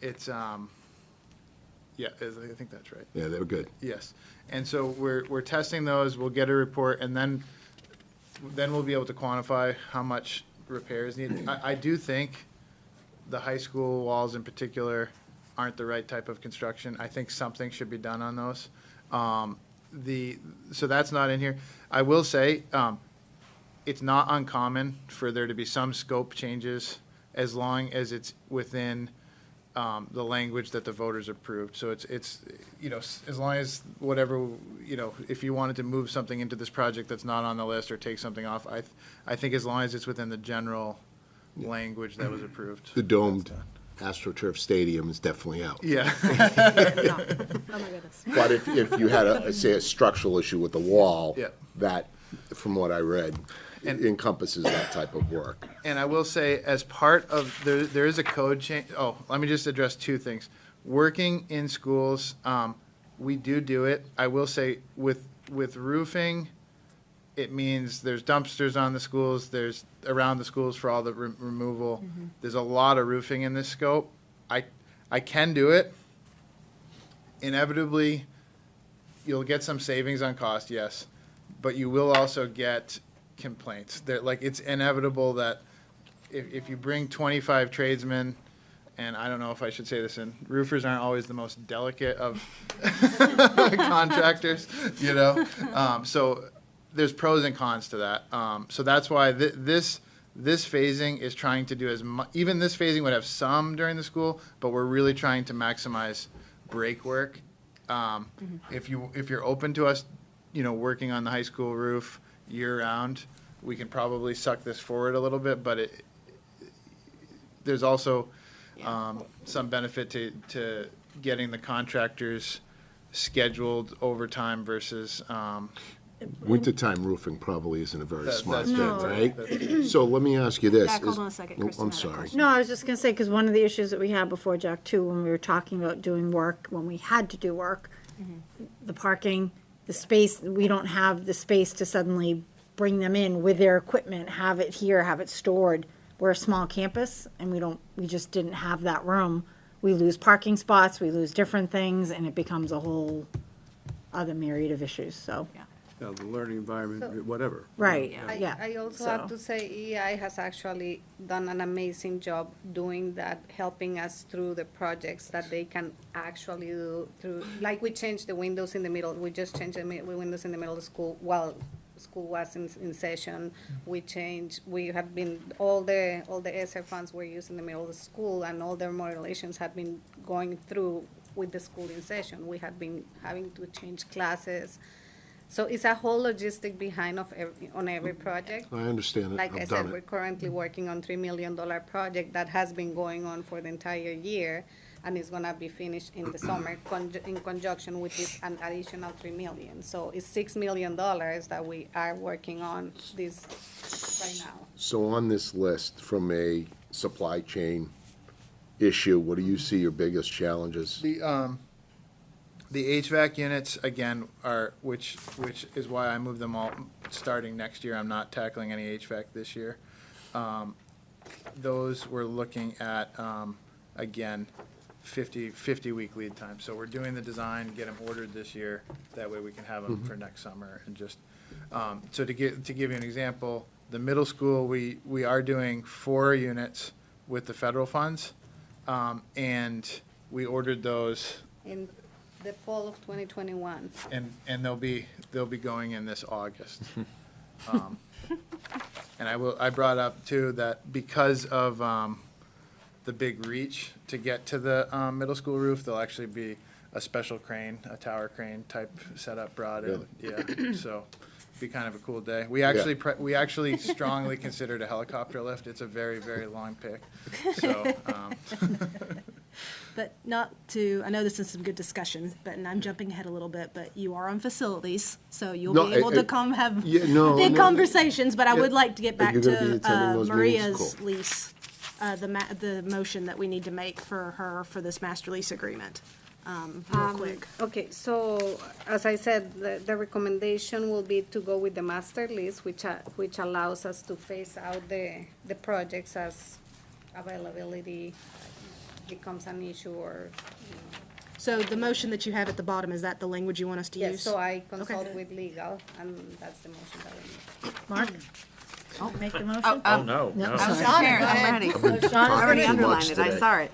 It's, yeah, I think that's right. Yeah, they were good. Yes. And so we're testing those, we'll get a report, and then we'll be able to quantify how much repair is needed. I do think the high school walls in particular aren't the right type of construction. I think something should be done on those. So that's not in here. I will say, it's not uncommon for there to be some scope changes as long as it's within the language that the voters approved. So it's, you know, as long as whatever, you know, if you wanted to move something into this project that's not on the list or take something off, I think as long as it's within the general language that was approved. The domed AstroTurf Stadium is definitely out. Yeah. Oh, my goodness. But if you had say, a structural issue with the wall, Yeah. that, from what I read, encompasses that type of work. And I will say, as part of, there is a code change, let me just address two things. Working in schools, we do it. I will say, with roofing, it means there's dumpsters on the schools, there's around the schools for all the removal. There's a lot of roofing in this scope. I can do it. Inevitably, you'll get some savings on cost, yes, but you will also get complaints. It's inevitable that if you bring 25 tradesmen, and I don't know if I should say this, and roofers aren't always the most delicate of contractors, you know? So there's pros and cons to that. So that's why this phasing is trying to do as much, even this phasing would have some during the school, but we're really trying to maximize break work. If you're open to us, you know, working on the high school roof year-round, we can probably suck this forward a little bit, but there's also some benefit to getting the contractors scheduled over time versus. Wintertime roofing probably isn't a very smart that's thing, true. right? So let me ask you this. Jack, hold on a second. Oh, Kristen I'm had a sorry. question. No, I was just gonna say, because one of the issues that we had before, Jack, too, when we were talking about doing work, when we had to do work, the parking, the space, we don't have the space to suddenly bring them in with their equipment, have it here, have it stored. We're a small campus, and we just didn't have that room. We lose parking spots, we lose different things, and it becomes a whole other myriad of issues, so. The learning environment, whatever. Right, I yeah. also So- have to say EI has actually done an amazing job doing that, helping us through the projects that they can actually do through, like we changed the windows in the middle, we just changed the windows in the middle of school while school was in session. We have been, all the ESSER funds were used in the middle of the school, and all their remodelations have been going through with the school in session. We have been having to change classes. So it's a whole logistic behind on every project. I understand it. Like I I've said, done we're it. currently working on $3 million project that has been going on for the entire year, and is gonna be finished in the summer in conjunction with this an additional $3 million. So it's $6 million that we are working on this right now. So on this list, from a supply chain issue, what do you see your biggest challenges? The HVAC units, again, which is why I moved them all starting next year. I'm not tackling any HVAC this year. Those we're looking at, again, 50-week lead time. So we're doing the design, get them ordered this year. That way we can have them for next summer. And just, so to give you an example, the middle school, we are doing 4 units with the federal funds. And we ordered those. In the fall of 2021. And they'll be going in this August. And I brought up too that because of the big reach to get to the middle school roof, there'll actually be a special crane, a tower crane type setup brought in. Yeah, so be kind of a cool day. We actually strongly considered a helicopter lift. It's a very, very long pick. So. But I know this is some good discussion, and I'm jumping ahead a little bit, but you are on facilities, so you'll be able to come have big conversations, but I would like to get back You're gonna be to attending those meetings? Maria's Cool. lease. the motion that we need to make for her for this master lease agreement, real quick. Okay, so as I said, the recommendation will be to go with the master lease, which allows us to phase out the projects as availability becomes an issue or, you know. So the motion that you have at the bottom, is that the language you want us to use? Yes, so I consult with legal, and that's the motion that we need. Mark? Make the motion? Oh, no, no. I'm prepared, I'm ready. I already Too underlined much it, I today. saw it.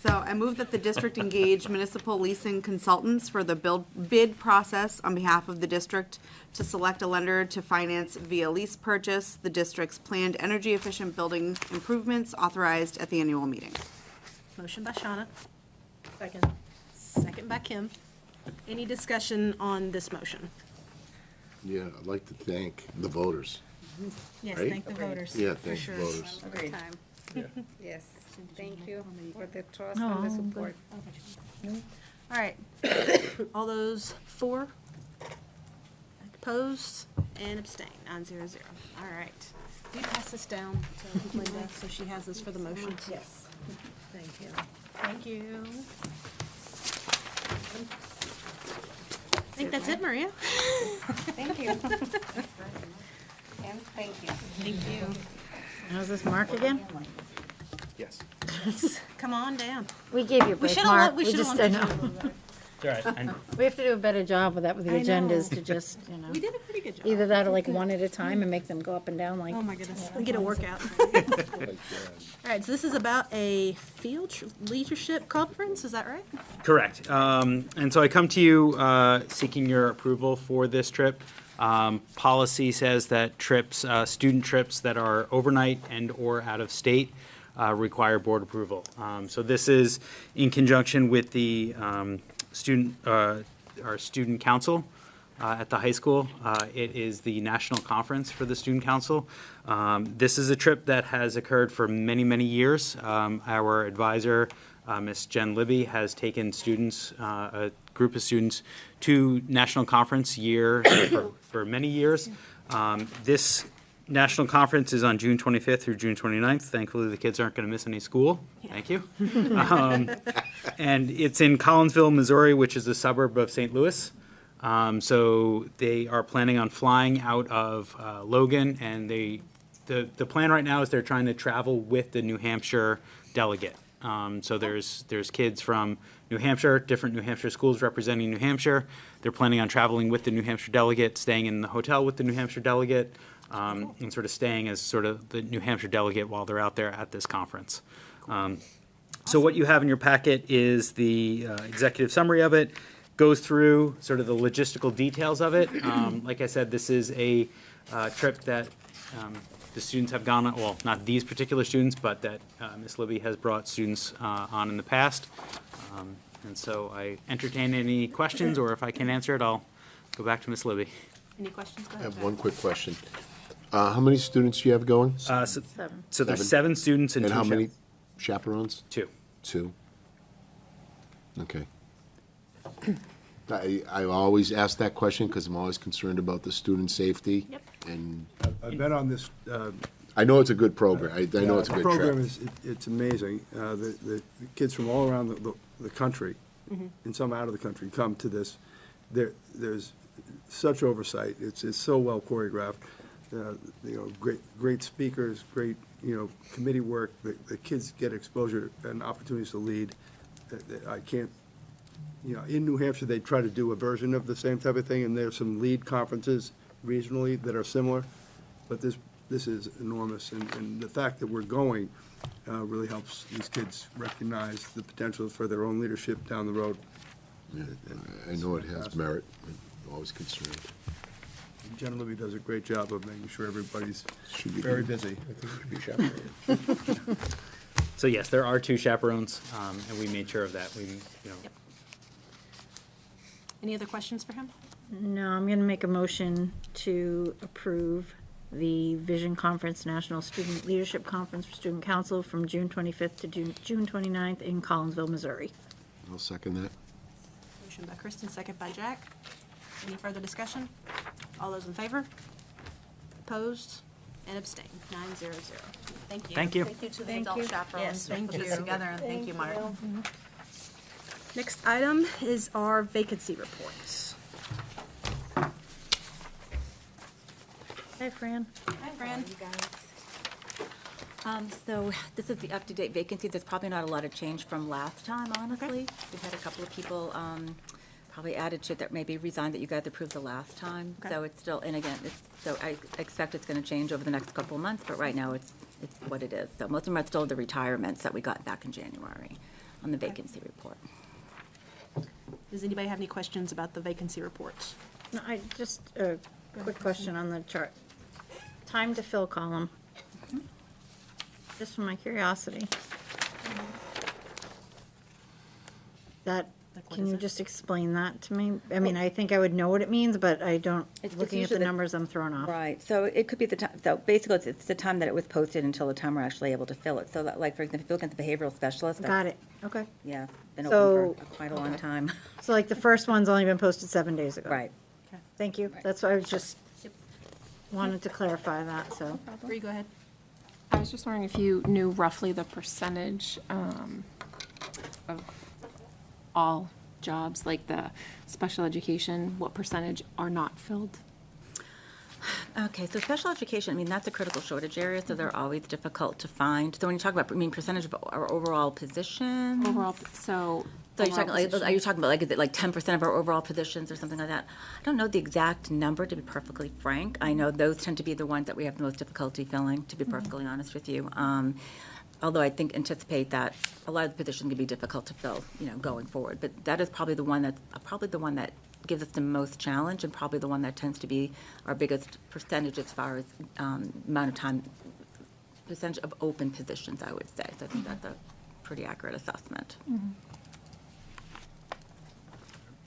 So I move that the district engage municipal leasing consultants for the bid process on behalf of the district to select a lender to finance via lease purchase the district's planned energy-efficient building improvements authorized at the annual meeting. Motion by Shauna, Second. second by Kim. Any discussion on this motion? Yeah, I'd like to thank the voters. Yes, Right? thank the voters. Yeah, for thank the sure. voters. Agreed. Yes, thank you for the trust and the support. All right. All those for? Opposed and abstain, 900. All right. Do you pass this down to Linda so she has this for the motion? Yes. Thank you. Thank you. I think that's it, Maria. Thank you. And thank you. Thank you. How's this Mark again? Yes. Come on down. We gave you a break, should've Mark. we should've just, let I you know. do a little better. It's all right. We have to do a better job with that with the I know. agendas to just, you know. We did a pretty good job. Either that or like one at a time and make them go up and down like. Oh, my goodness. We get a workout. All right, so this is about a leadership conference, is that right? Correct. And so I come to you seeking your approval for this trip. Policy says that trips, student trips that are overnight and/or out of state require board approval. So this is in conjunction with the our student council at the high school. It is the national conference for the student council. This is a trip that has occurred for many, many years. Our advisor, Ms. Jen Libby, has taken students, a group of students, to national conference for many years. This national conference is on June 25th through June 29th. Thankfully, the kids aren't going to miss any school. Thank you. And it's in Collinsville, Missouri, which is a suburb of St. Louis. So they are planning on flying out of Logan, and the plan right now is they're trying to travel with the New Hampshire delegate. So there's kids from New Hampshire, different New Hampshire schools representing New Hampshire. They're planning on traveling with the New Hampshire delegate, staying in the hotel with the New Hampshire delegate, and sort of staying as sort of the New Hampshire delegate while they're out there at this conference. So what you have in your packet is the executive summary of it, goes through sort of the logistical details of it. Like I said, this is a trip that the students have gone on, well, not these particular students, but that Ms. Libby has brought students on in the past. And so I entertain any questions, or if I can answer it, I'll go back to Ms. Libby. Any questions? Go I ahead. have one quick question. How many students do you have going? So there's 7 students and 2 And how many chaperones? 2. 2? Okay. I always ask that question because I'm always concerned about the student safety. Yep. And I've been on this. I know it's a good program. I know it's a The good program trip. is, it's amazing. The kids from all around the country, and some out of the country, come to this. There's such oversight. It's so well choreographed. Great speakers, great, committee work. The kids get exposure and opportunities to lead. I can't, in New Hampshire, they try to do a version of the same type of thing, and there's some lead conferences regionally that are similar, but this is enormous, and the fact that we're going really helps these kids recognize the potential for their own leadership down the road. I know it has merit. I'm always concerned. Jen Libby does a great job of making sure everybody's Should be very good. busy. I think it should be chaperoned. So yes, there are 2 chaperones, and we made sure of that. Any other questions for him? No, I'm going to make a motion to approve the Vision Conference National Student Leadership Conference for Student Council from June 25th to June 29th in Collinsville, Missouri. I'll second that. Motion by Kristen, second by Jack. Any further discussion? All those in favor? Opposed and abstained, 900. Thank you. Thank you. Thank you to the Thank adult you. chaperones Yes, that thank put this you. together, and thank you, Mark. Next item is our vacancy reports. Hey, Fran. Hi, Fran. So this is the up-to-date vacancy. There's probably not a lot of change from last time, honestly. We've had a couple of people probably added to it that maybe resigned that you guys approved the last time. Okay. So it's still, and again, so I expect it's going to change over the next couple of months, but right now it's what it is. So most of them are still the retirements that we got back in January on the vacancy report. Does anybody have any questions about the vacancy reports? No, just a quick question on the chart. Time to fill column. Just from my curiosity. That, Like, what can is you it? just explain that to me? I mean, I think I would know what it means, but I don't, It's looking at usually the the- numbers, I'm thrown off. Right, so it could be the time, so basically it's the time that it was posted until the time we're actually able to fill it. So that, like, for example, if you look at the behavioral specialist. Got it, okay. Yeah, been So- open for quite a long time. So like the first one's only been posted 7 days ago. Right. Thank you. That's why I was just, wanted to clarify that, so. Bree, go ahead. I was just wondering if you knew roughly the percentage of all jobs, like the special education, what percentage are not filled? Okay, so special education, I mean, that's a critical shortage area, so they're always difficult to find. So when you talk about, I mean, percentage of our overall position? Overall, so. So you're overall talking, like, position. are you talking about, like, is it like 10% of our overall positions or something like that? I don't know the exact number, to be perfectly frank. I know those tend to be the ones that we have the most difficulty filling, to be perfectly honest with you. Although I think, anticipate that a lot of the positions can be difficult to fill, going forward. But that is probably the one that gives us the most challenge, and probably the one that tends to be our biggest percentage as far as amount of time, percentage of open positions, I would say. So I think that's a pretty accurate assessment.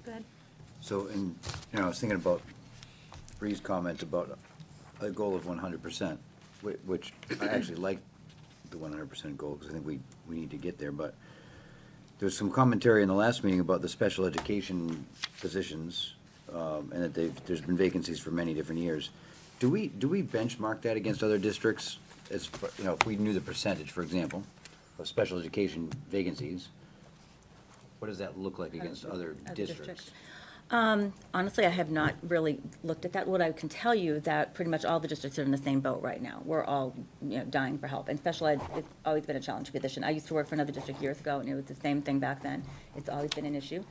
Go ahead. So, I was thinking about Bree's comment about a goal of 100%, which I actually like the 100% goal, because I think we need to get there, but there's some commentary in the last meeting about the special education positions, and that there's been vacancies for many different years. Do we benchmark that against other districts? If we knew the percentage, for example, of special education vacancies, what does that look like against other districts? Honestly, I have not really looked at that. What I can tell you is that pretty much all the districts are in the same boat right now. We're all, dying for help. And special ed, it's always been a challenge position. I used to work for another district years ago, and it was the same thing back then. It's always been an issue.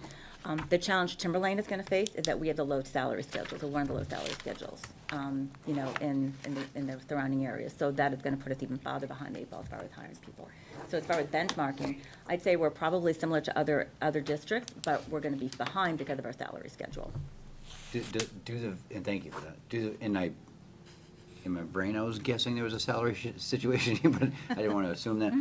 The challenge Timberlane is going to face is that we have the low salary schedules, or one of the low salary schedules, in the surrounding areas. So that is going to put us even farther behind the eight ball as far as hiring people. So as far as benchmarking, I'd say we're probably similar to other districts, but we're going to be behind because of our salary schedule. And thank you for that. In my brain, I was guessing there was a salary situation, but I didn't want to assume that.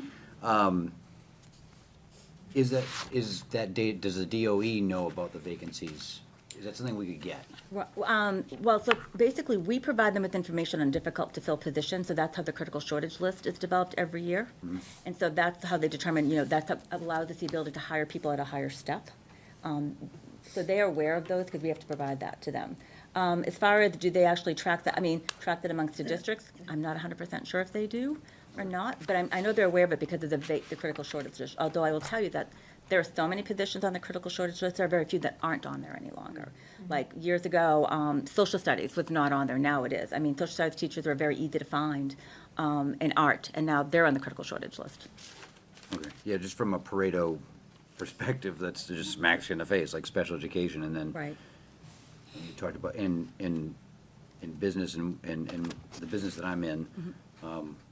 Does the DOE know about the vacancies? Is that something we could get? Well, so basically, we provide them with information on difficult-to-fill positions, so that's how the critical shortage list is developed every year. Mm-hmm. And so that's how they determine, that's what allows us the ability to hire people at a higher step. So they are aware of those, because we have to provide that to them. As far as, do they actually track that amongst the districts? I'm not 100% sure if they do or not, but I know they're aware of it because of the critical shortage list. Although I will tell you that there are so many positions on the critical shortage list, there are very few that aren't on there any longer. Like years ago, social studies was not on there, now it is. I mean, social studies teachers were very easy to find in art, and now they're on the critical shortage list. Okay, yeah, just from a Pareto perspective, that's just smacks you in the face, like special education, and then. Right. You talked about in business and the business that I'm in,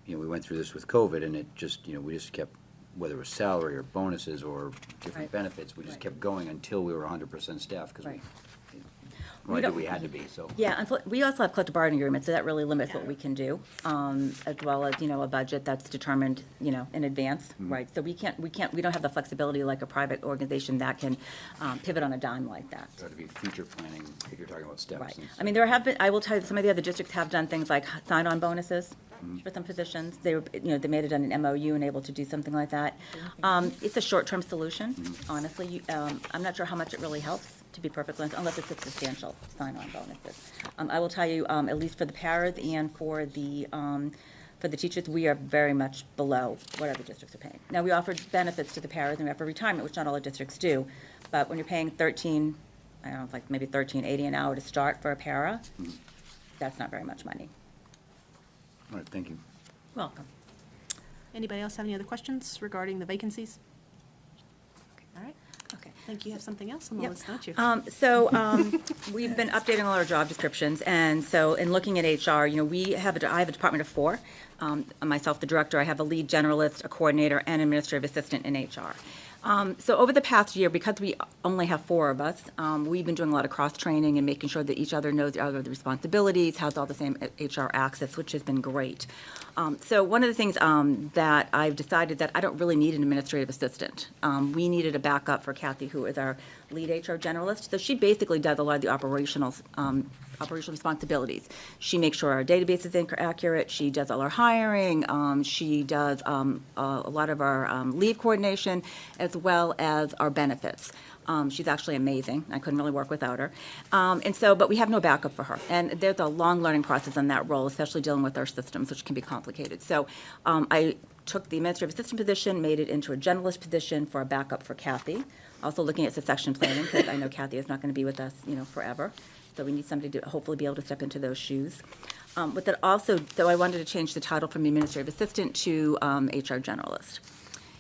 we went through this with COVID, and it just, we just kept, whether it was salary or bonuses or different Right. benefits, we just kept going until we were 100% staff, because Right. we had to be, so. Yeah, we also have collective bargaining agreements, so that really limits what we can do, as well as, a budget that's determined, in advance, right? So we don't have the flexibility like a private organization that can pivot on a dime like that. Got to be future planning if you're talking about steps. Right. and I mean, there have been, I will tell you, some of the other districts have done things like sign-on bonuses for some positions. They were, they may have done an MOU and able to do something like that. It's a short-term solution, honestly. I'm not sure how much it really helps, to be perfectly honest, unless it's a substantial sign-on bonuses. I will tell you, at least for the paras and for the For the teachers, we are very much below what other districts are paying. Now, we offer benefits to the paras and we offer retirement, which not all the districts do. But when you're paying I don't know, like maybe $13.80 an hour to start for a para, that's not very much money. All right, thank you. Welcome. Anybody else have any other questions regarding the vacancies? All right. Okay. I think you have something else on the Yep. list, don't you? We've been updating all our job descriptions, and so in looking at HR, I have a department of 4. Myself, the director, I have a lead generalist, a coordinator, and administrative assistant in HR. So over the past year, because we only have 4 of us, we've been doing a lot of cross-training and making sure that each other knows the responsibilities, has all the same HR access, which has been great. So one of the things that I've decided that I don't really need an administrative assistant. We needed a backup for Kathy, who is our lead HR generalist. So she basically does a lot of the operational responsibilities. She makes sure our database is accurate. She does all our hiring. She does a lot of our leave coordination, as well as our benefits. She's actually amazing. I couldn't really work without her. But we have no backup for her. And there's a long learning process in that role, especially dealing with our systems, which can be complicated. So I took the administrative assistant position, made it into a generalist position for a backup for Kathy. Also looking at succession planning, because I know Kathy is not going to be with us, forever. So we need somebody to hopefully be able to step into those shoes. But that also, so I wanted to change the title from administrative assistant to HR generalist.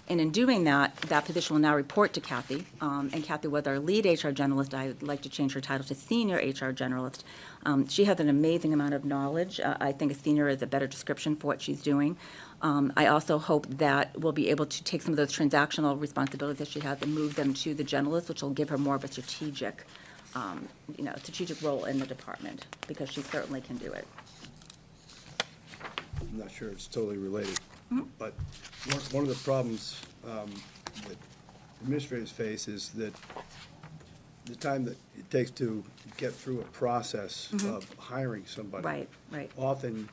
And in doing that, that position will now report to Kathy. And Kathy was our lead HR generalist. I'd like to change her title to senior HR generalist. She has an amazing amount of knowledge. I think a senior is a better description for what she's doing. I also hope that we'll be able to take some of those transactional responsibilities that she has and move them to the generalist, which will give her more of a strategic role in the department, because she certainly can do it. I'm not sure it's totally related, but one of the problems that administrators face is that the time that it takes to get through a process of hiring somebody. Right. Often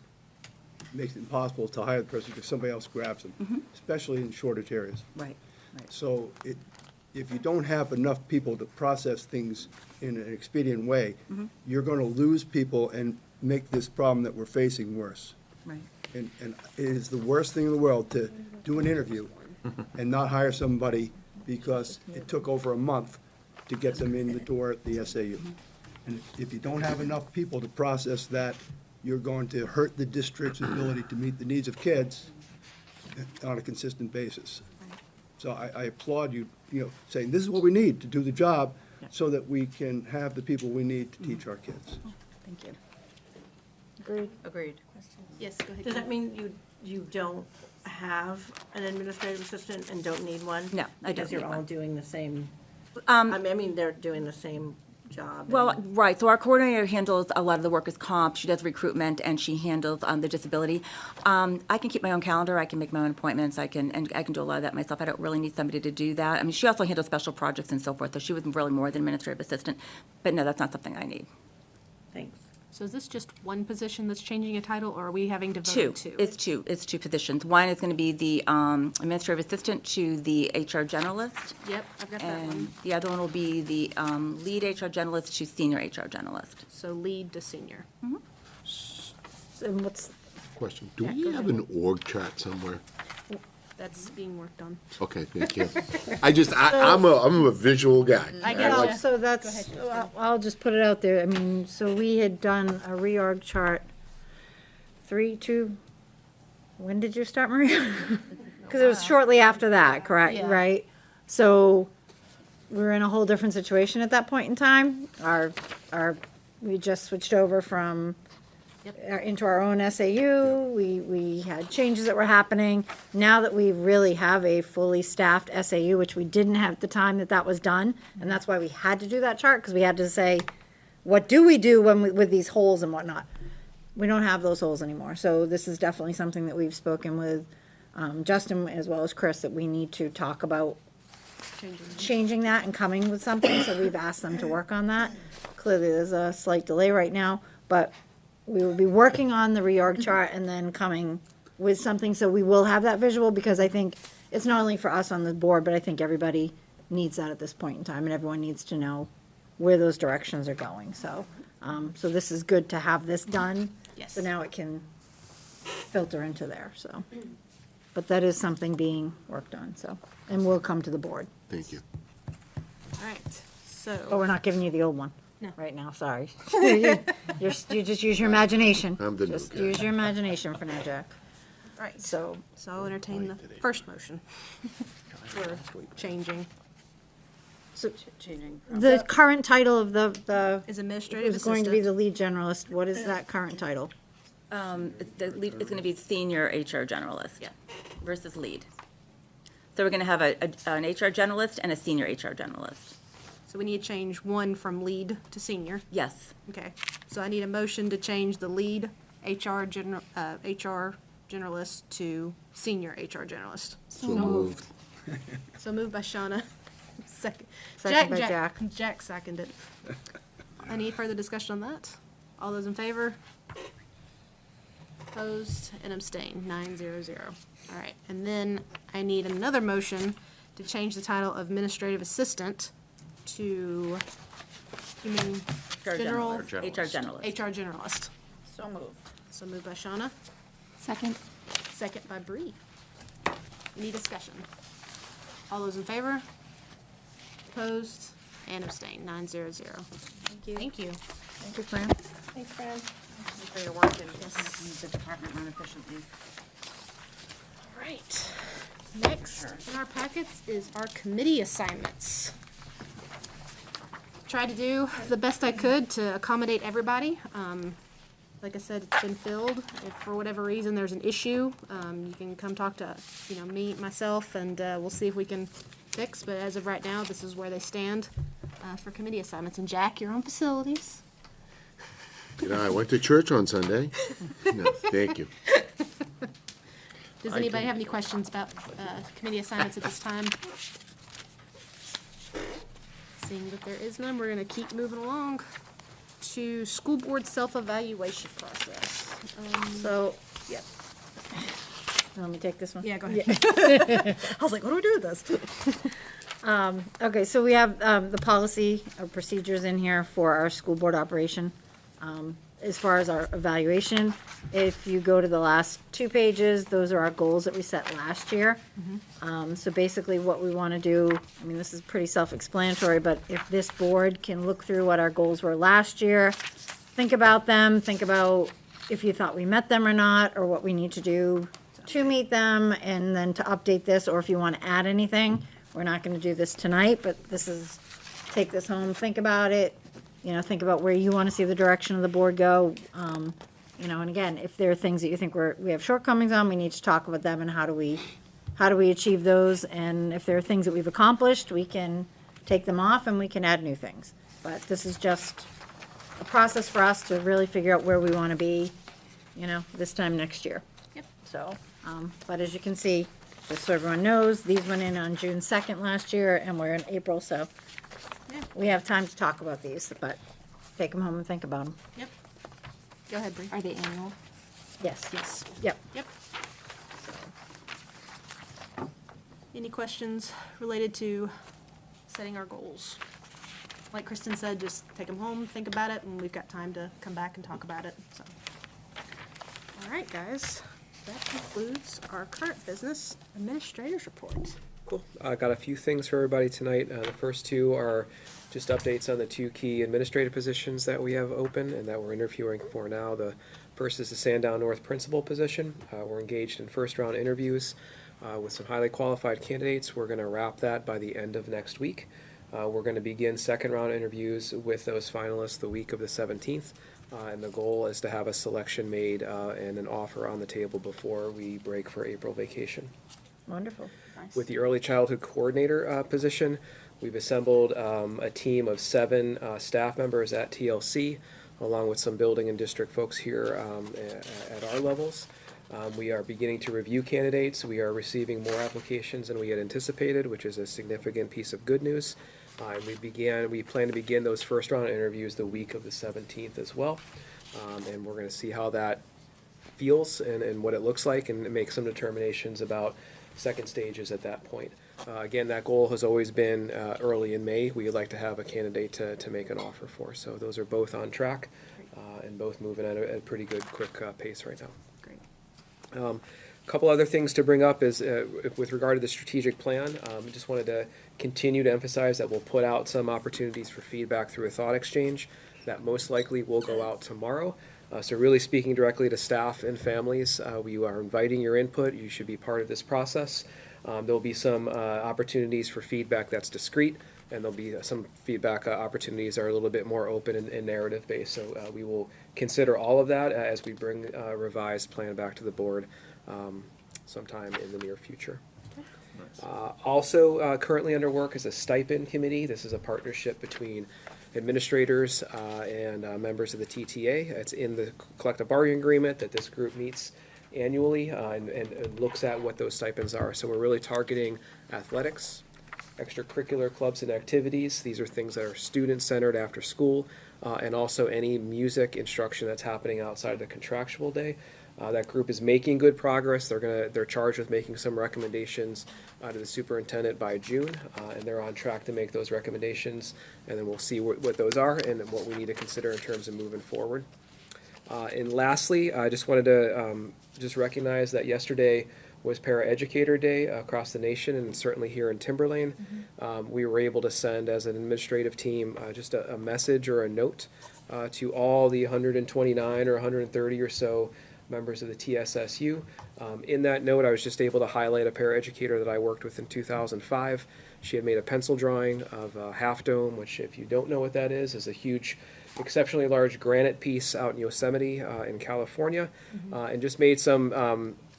makes it impossible to hire the person because somebody else grabs them, especially in shortage areas. Right. So if you don't have enough people to process things in an expedient way, you're going to lose people and make this problem that we're facing worse. Right. And it is the worst thing in the world to do an interview and not hire somebody because it took over a month to get them in the door at the SAU. And if you don't have enough people to process that, you're going to hurt the district's ability to meet the needs of kids on a consistent basis. So I applaud you, saying this is what we need to do the job so that we can have the people we need to teach our kids. Thank you. Agreed. Yes, go ahead. Does that mean you don't have an administrative assistant and don't need one? No, I don't Because you're need all one. doing the same, I they're doing the same job. Well, right, so our coordinator handles a lot of the workers' comp, she does recruitment, and she handles the disability. I can keep my own calendar, I can make my own appointments, I can do a lot of that myself. I don't really need somebody to do that. I mean, she also handles special projects and so forth, so she was really more than administrative assistant. But no, that's not something I need. Thanks. So is this just one position that's changing a title, or are we having to vote Two, two? it's two positions. One is going to be the administrative assistant to the HR generalist. Yep, I've got that one. And the other one will be the lead HR generalist to senior HR generalist. So lead to senior. And what's, Question, do we have an org chart somewhere? That's being worked on. Okay, thank you. I'm a visual guy. I like- get you. so that's, I'll just put it out there. I mean, so we had done a reorg chart, when did you start, Maria? Because it was shortly after that, correct, Yeah. right? So we were in a whole different situation at that point in time. We just switched over from into our own SAU. We had changes that were happening. Now that we really have a fully staffed SAU, which we didn't have at the time that was done, and that's why we had to do that chart, because we had to say, what do we do with these holes and whatnot? We don't have those holes anymore. So this is definitely something that we've spoken with Justin as well as Chris, that we need to talk about changing that and coming with something. So we've asked them to work on that. Clearly, there's a slight delay right now, but we will be working on the reorg chart and then coming with something. So we will have that visual, because I think it's not only for us on the board, but I think everybody needs that at this point in time, and everyone needs to know where those directions are going. So, so this is good to have this done. Yes. So now it can filter into there, so. But that is something being worked on, so, and will come to the board. Thank you. All right, But so, we're not giving you the old one. No. Right now, sorry. You just use your imagination. I'm the new Just guy. use your imagination for now, Jack. all right, So, so I'll entertain the first motion. We're changing. the current title of the Is administrative is going to be assistant. the lead generalist. What is that current title? It's going to be senior HR generalist. Yeah. Versus lead. So we're going to have an HR generalist and a senior HR generalist. So we need to change one from lead to senior. Yes. Okay, so I need a motion to change the lead HR generalist to senior HR generalist. So moved. So moved by Shauna. Second. Second by Jack. Jack seconded. Any further discussion on that? All those in favor? Opposed and abstained, 900. All right, and then I need another motion to change the title of administrative assistant to human general, HR generalist. HR generalist. So moved. So moved by Shauna, Second. second by Bree. Any discussion? All those in favor? Opposed and abstained, 900. Thank you. Thank you. Thank you, Fran. Thanks, Fran. For your work and making the department run efficiently. All right. Next in our packets is our committee assignments. Tried to do the best I could to accommodate everybody. Like I said, it's been filled. If for whatever reason there's an issue, you can come talk to, me, myself, and we'll see if we can fix. But as of right now, this is where they stand for committee assignments. And Jack, you're on facilities. I went to church on Sunday. No, thank you. Does anybody have any questions about committee assignments at this time? Seeing that there is none, we're gonna keep moving along to school board self-evaluation process. So, Yep. let me take this one. Yeah, go ahead. I was like, what do we do with this? Okay, so we have the policy or procedures in here for our school board operation. As far as our evaluation, if you go to the last 2 pages, those are our goals that we set last year. So basically what we want to do, I mean, this is pretty self-explanatory, but if this board can look through what our goals were last year, think about them, think about if you thought we met them or not, or what we need to do to meet them, and then to update this, or if you want to add anything. We're not going to do this tonight, but this is, take this home, think about it, think about where you want to see the direction of the board go. And again, if there are things that you think we have shortcomings on, we need to talk about them and how do we achieve those? And if there are things that we've accomplished, we can take them off and we can add new things. But this is just a process for us to really figure out where we want to be, this time next year. Yep. So, but as you can see, just so everyone knows, these went in on June 2nd last year and we're in April, so we have time to talk about these, but take them home and think about them. Yep. Go ahead, Bree. Are they annual? Yes. Yes. Yep. Yep. Any questions related to setting our goals? Like Kristen said, just take them home, think about it, and we've got time to come back and talk about it, so. All right, guys, that concludes our current business administrators report. Cool. I got a few things for everybody tonight. The first 2 are just updates on the 2 key administrative positions that we have open and that we're interviewing for now. The first is the Sandown North principal position. We're engaged in first-round interviews with some highly qualified candidates. We're going to wrap that by the end of next week. We're going to begin second-round interviews with those finalists the week of the 17th. And the goal is to have a selection made and an offer on the table before we break for April vacation. Wonderful. With the early childhood coordinator position, we've assembled a team of 7 staff members at TLC, along with some building and district folks here at our levels. We are beginning to review candidates. We are receiving more applications than we had anticipated, which is a significant piece of good news. And we plan to begin those first round interviews the week of the 17th as well. And we're going to see how that feels and what it looks like and make some determinations about second stages at that point. Again, that goal has always been early in May. We'd like to have a candidate to make an offer for. So those are both on track and both moving at a pretty good, quick pace right now. Great. A couple other things to bring up is with regard to the strategic plan. I just wanted to continue to emphasize that we'll put out some opportunities for feedback through a thought exchange that most likely will go out tomorrow. So really speaking directly to staff and families, we are inviting your input. You should be part of this process. There'll be some opportunities for feedback that's discrete, and there'll be some feedback opportunities that are a little bit more open and narrative based. So we will consider all of that as we bring a revised plan back to the board sometime in the near future. Also currently under work is a stipend committee. This is a partnership between administrators and members of the TTA. It's in the collective bargaining agreement that this group meets annually and looks at what those stipends are. So we're really targeting athletics, extracurricular clubs and activities. These are things that are student-centered after school, and also any music instruction that's happening outside of the contractual day. That group is making good progress. They're charged with making some recommendations to the superintendent by June, and they're on track to make those recommendations. And then we'll see what those are and what we need to consider in terms of moving forward. And lastly, I just wanted to just recognize that yesterday was Paraeducator Day across the nation, and certainly here in Timberlane. We were able to send, as an administrative team, just a message or a note to all the 129 or 130 or so members of the TSSU. In that note, I was just able to highlight a paraeducator that I worked with in 2005. She had made a pencil drawing of a Half Dome, which, if you don't know what that is a huge, exceptionally large granite piece out in Yosemite in California, and just made some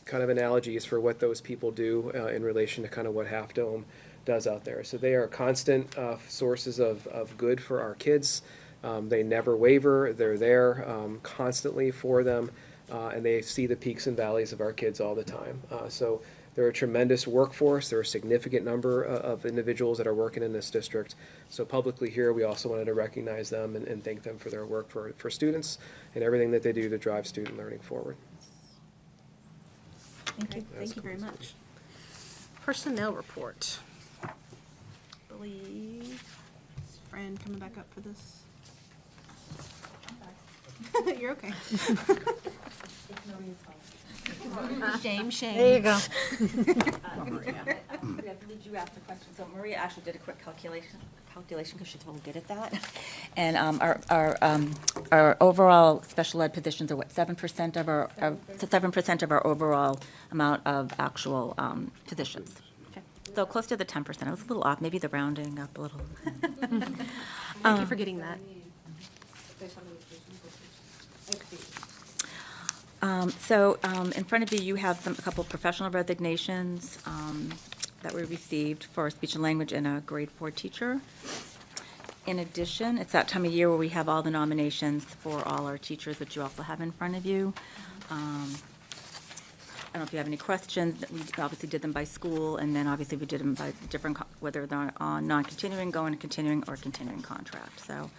kind of analogies for what those people do in relation to kind of what Half Dome does out there. So they are constant sources of good for our kids. They never waver. They're there constantly for them. And they see the peaks and valleys of our kids all the time. So they're a tremendous workforce. There are a significant number of individuals that are working in this district. So publicly here, we also wanted to recognize them and thank them for their work for students and everything that they do to drive student learning forward. Thank you. Thank you very much. Personnel report. I believe, is Fran coming back up for this? You're okay. Shame, shame. There you go. Did you ask the question? So Maria actually did a quick calculation because she's really good at that. And our overall special ed positions are 7% of our 7% of our overall amount of actual positions. Okay. So close to the 10%. I was a little off. Maybe the rounding up a little. Thank you for getting that. In front of you, you have a couple of professional resignations that we received for speech and language and a grade 4 teacher. In addition, it's that time of year where we have all the nominations for all our teachers, which you also have in front of you. I don't know if you have any questions. We obviously did them by school, and then obviously we did them by different, whether they're on non-continuing, going to continuing, or continuing contract. So.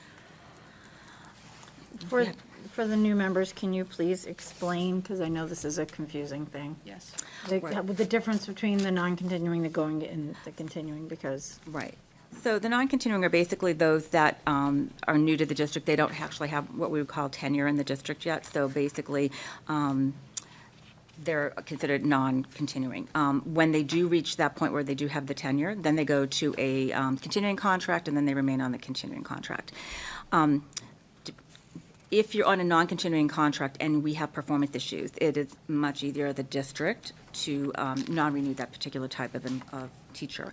For the new members, can you please explain, because I know this is a confusing thing. Yes. The difference between the non-continuing, the going, and the continuing, because. Right. So the non-continuing are basically those that are new to the district. They don't actually have what we would call tenure in the district yet. So basically, they're considered non-continuing. When they do reach that point where they do have the tenure, then they go to a continuing contract, and then they remain on the continuing contract. If you're on a non-continuing contract and we have performance issues, it is much easier the district to non-renew that particular type of teacher.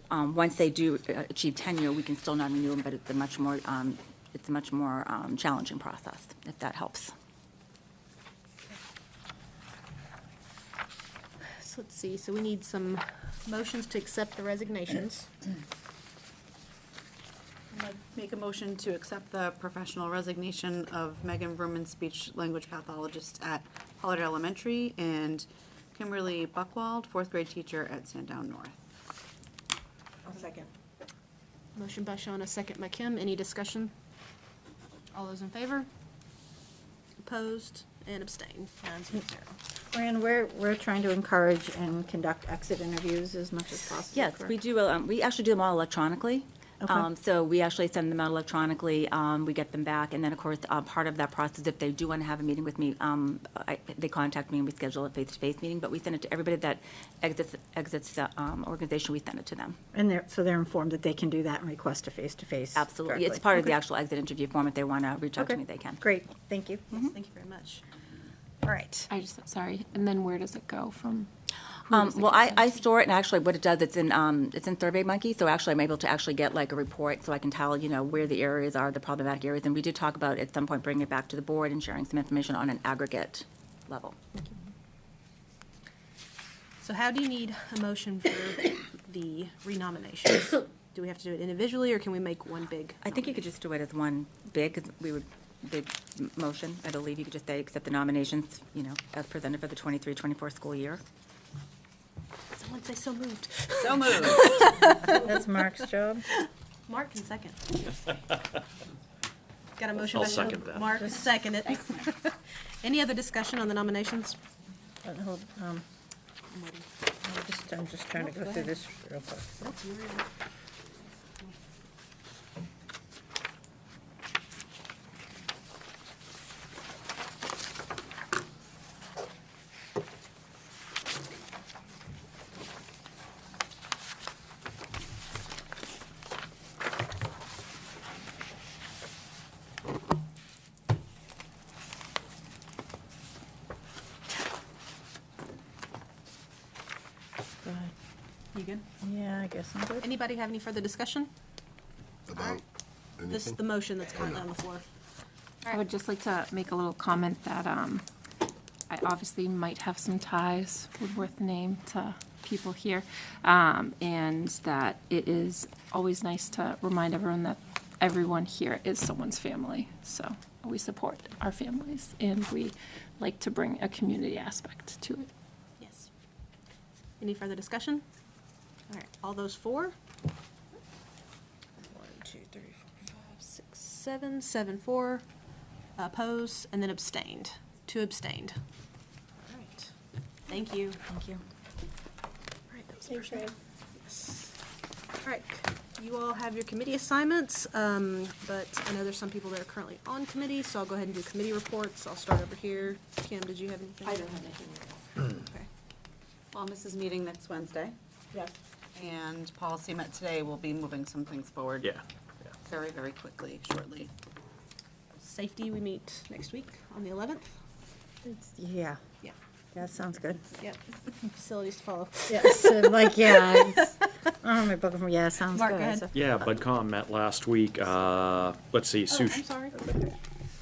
Once they do achieve tenure, we can still non-renew them, but it's a much more challenging process, if that helps. So let's see, so we need some motions to accept the resignations. Make a motion to accept the professional resignation of Megan Verman, speech language pathologist at Pollard Elementary, and Kimberly Buckwald, 4th grade teacher at Sandown North. I'll second. Motion by Shawna, second by Kim. Any discussion? All those in favor? Opposed and abstained. 9-0. Fran, we're trying to encourage and conduct exit interviews as much as possible. Yes, correct? we do. We actually do them all electronically. Okay. So we actually send them out electronically, we get them back, and then, of course, part of that process, if they do want to have a meeting with me, they contact me and we schedule a face-to-face meeting, but we send it to everybody that exits the organization, we send it to them. And they're informed that they can do that and request a face-to-face. Absolutely. It's directly. part of the Okay. actual exit interview form. If they want to reach out to Okay. me, they can. Great, thank you. Yes, thank you very much. All right. Sorry, and then where does it go from? Well, I store it, and actually what it does, it's in SurveyMonkey, so actually I'm able to actually get like a report, so I can tell, where the areas are, the problematic areas, and we did talk about at some point bringing it back to the board and sharing some information on an aggregate level. So how do you need a motion for the renominations? Do we have to do it individually, or can we make one big? I think you could just do it as one big motion. I believe you could just say, accept the nominations, as presented for the 23-24 school year. Someone say so moved. So moved. That's Mark's job. Mark can second. Got a motion I'll by second that. Mark, second it. Any other discussion on the nominations? I'm just trying to go through this real quick. Go ahead. You good? Yeah, I guess I'm good. Anybody have any further discussion? About This is anything? the motion that's currently on the floor. I would just like to make a little comment that I obviously might have some ties, Woodworth name, to people here, and that it is always nice to remind everyone that everyone here is someone's family. So we support our families, and we like to bring a community aspect to it. Yes. Any further discussion? All right, all those for? 1, 2, 3, 4, 5, 6, 7, 7 for, oppose, and then abstained. 2 abstained. All right. Thank you. Thank you. All right, that was the first one. Yes. All right, you all have your committee assignments, but I know there's some people that are currently on committee, so I'll go ahead and do committee reports. I'll start over here. Kim, did you have anything? I don't have anything. Okay. Wellness is meeting next Wednesday. Yes. And policy met today. We'll be moving some things forward. Yeah. Very, very quickly, shortly. Safety, we meet next week on the 11th. Yeah. Yeah. That sounds good. Yep. Facilities to follow. Yes, my book, yeah, sounds Mark, good. go ahead. So- Yeah, BudCom met last week. Let's see, Sue. I'm sorry.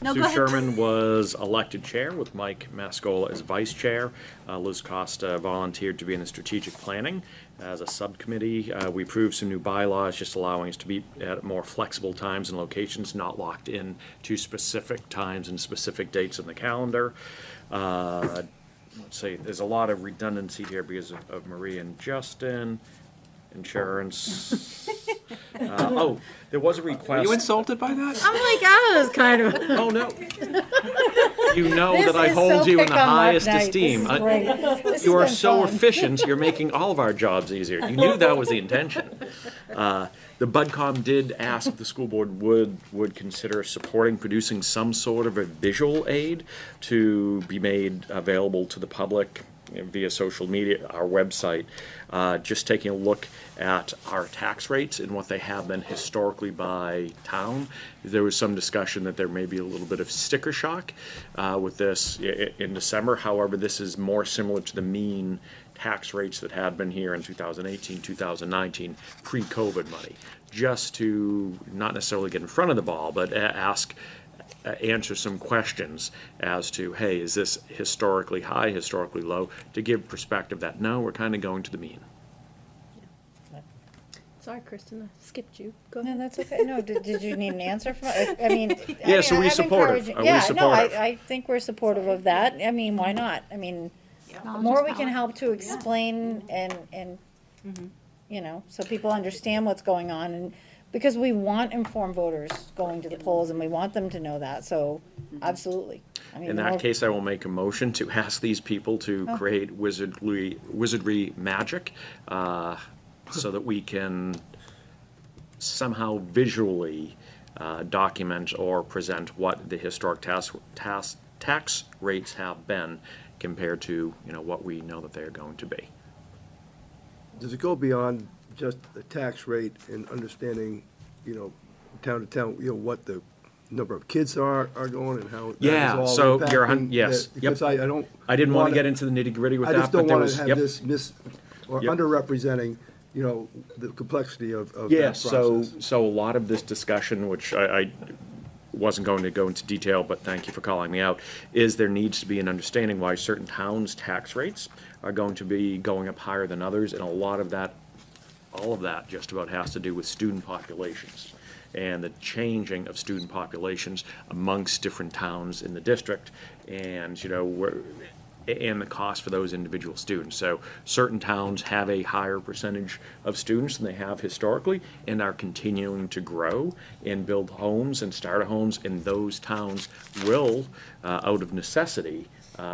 No, Sue go ahead. Sherman was elected chair with Mike Mascola as vice chair. Liz Costa volunteered to be in the strategic planning as a subcommittee. We approved some new bylaws, just allowing us to be at more flexible times and locations, not locked in to specific times and specific dates in the calendar. Let's see, there's a lot of redundancy here because of Marie and Justin. Insurance. There was a Are request. you insulted by that? I'm like, I was kind of. Oh, no. You know This that I is hold so you in pick the on Mark highest night. This esteem. is great. This has You are been so fun. efficient, you're making all of our jobs easier. You knew that was the intention. The BudCom did ask if the school board would consider supporting producing some sort of a visual aid to be made available to the public via social media, our website, just taking a look at our tax rates and what they have been historically by town. There was some discussion that there may be a little bit of sticker shock with this in December. However, this is more similar to the mean tax rates that had been here in 2018, 2019, pre-COVID money, just to not necessarily get in front of the ball, but answer some questions as to, hey, is this historically high, historically low, to give perspective that, no, we're kind of going to the mean. Sorry, Kristen, I skipped you. Go No, ahead. that's okay. No, did you need an answer from, I mean. Yeah, so I'm we're supportive. encouraging- Are we Yeah, no, supportive? I think we're supportive of that. I mean, why not? I mean, the more we can help to explain and, so people understand what's going on, and because we want informed voters going to the polls, and we want them to know that, so, absolutely. I mean, In the that more- case, I will make a motion to ask these people to create wizardry magic so that we can somehow visually document or present what the historic tax rates have been compared to, what we know that they're going to be. Does it go beyond just the tax rate and understanding, town to town, what the number of kids are going and how that Yeah, is all so you're impacting yes, the- Because yep. I don't. I didn't want to get into the nitty-gritty with I that, just but don't there want was, to yep. have this or Yep. underrepresenting, the complexity of that Yeah, process. so a lot of this discussion, which I wasn't going to go into detail, but thank you for calling me out, is there needs to be an understanding why certain towns' tax rates are going to be going up higher than others, and a lot of that, all of that just about has to do with student populations and the changing of student populations amongst different towns in the district, and, and the cost for those individual students. So certain towns have a higher percentage of students than they have historically and are continuing to grow and build homes and start homes, and those towns will, out of necessity,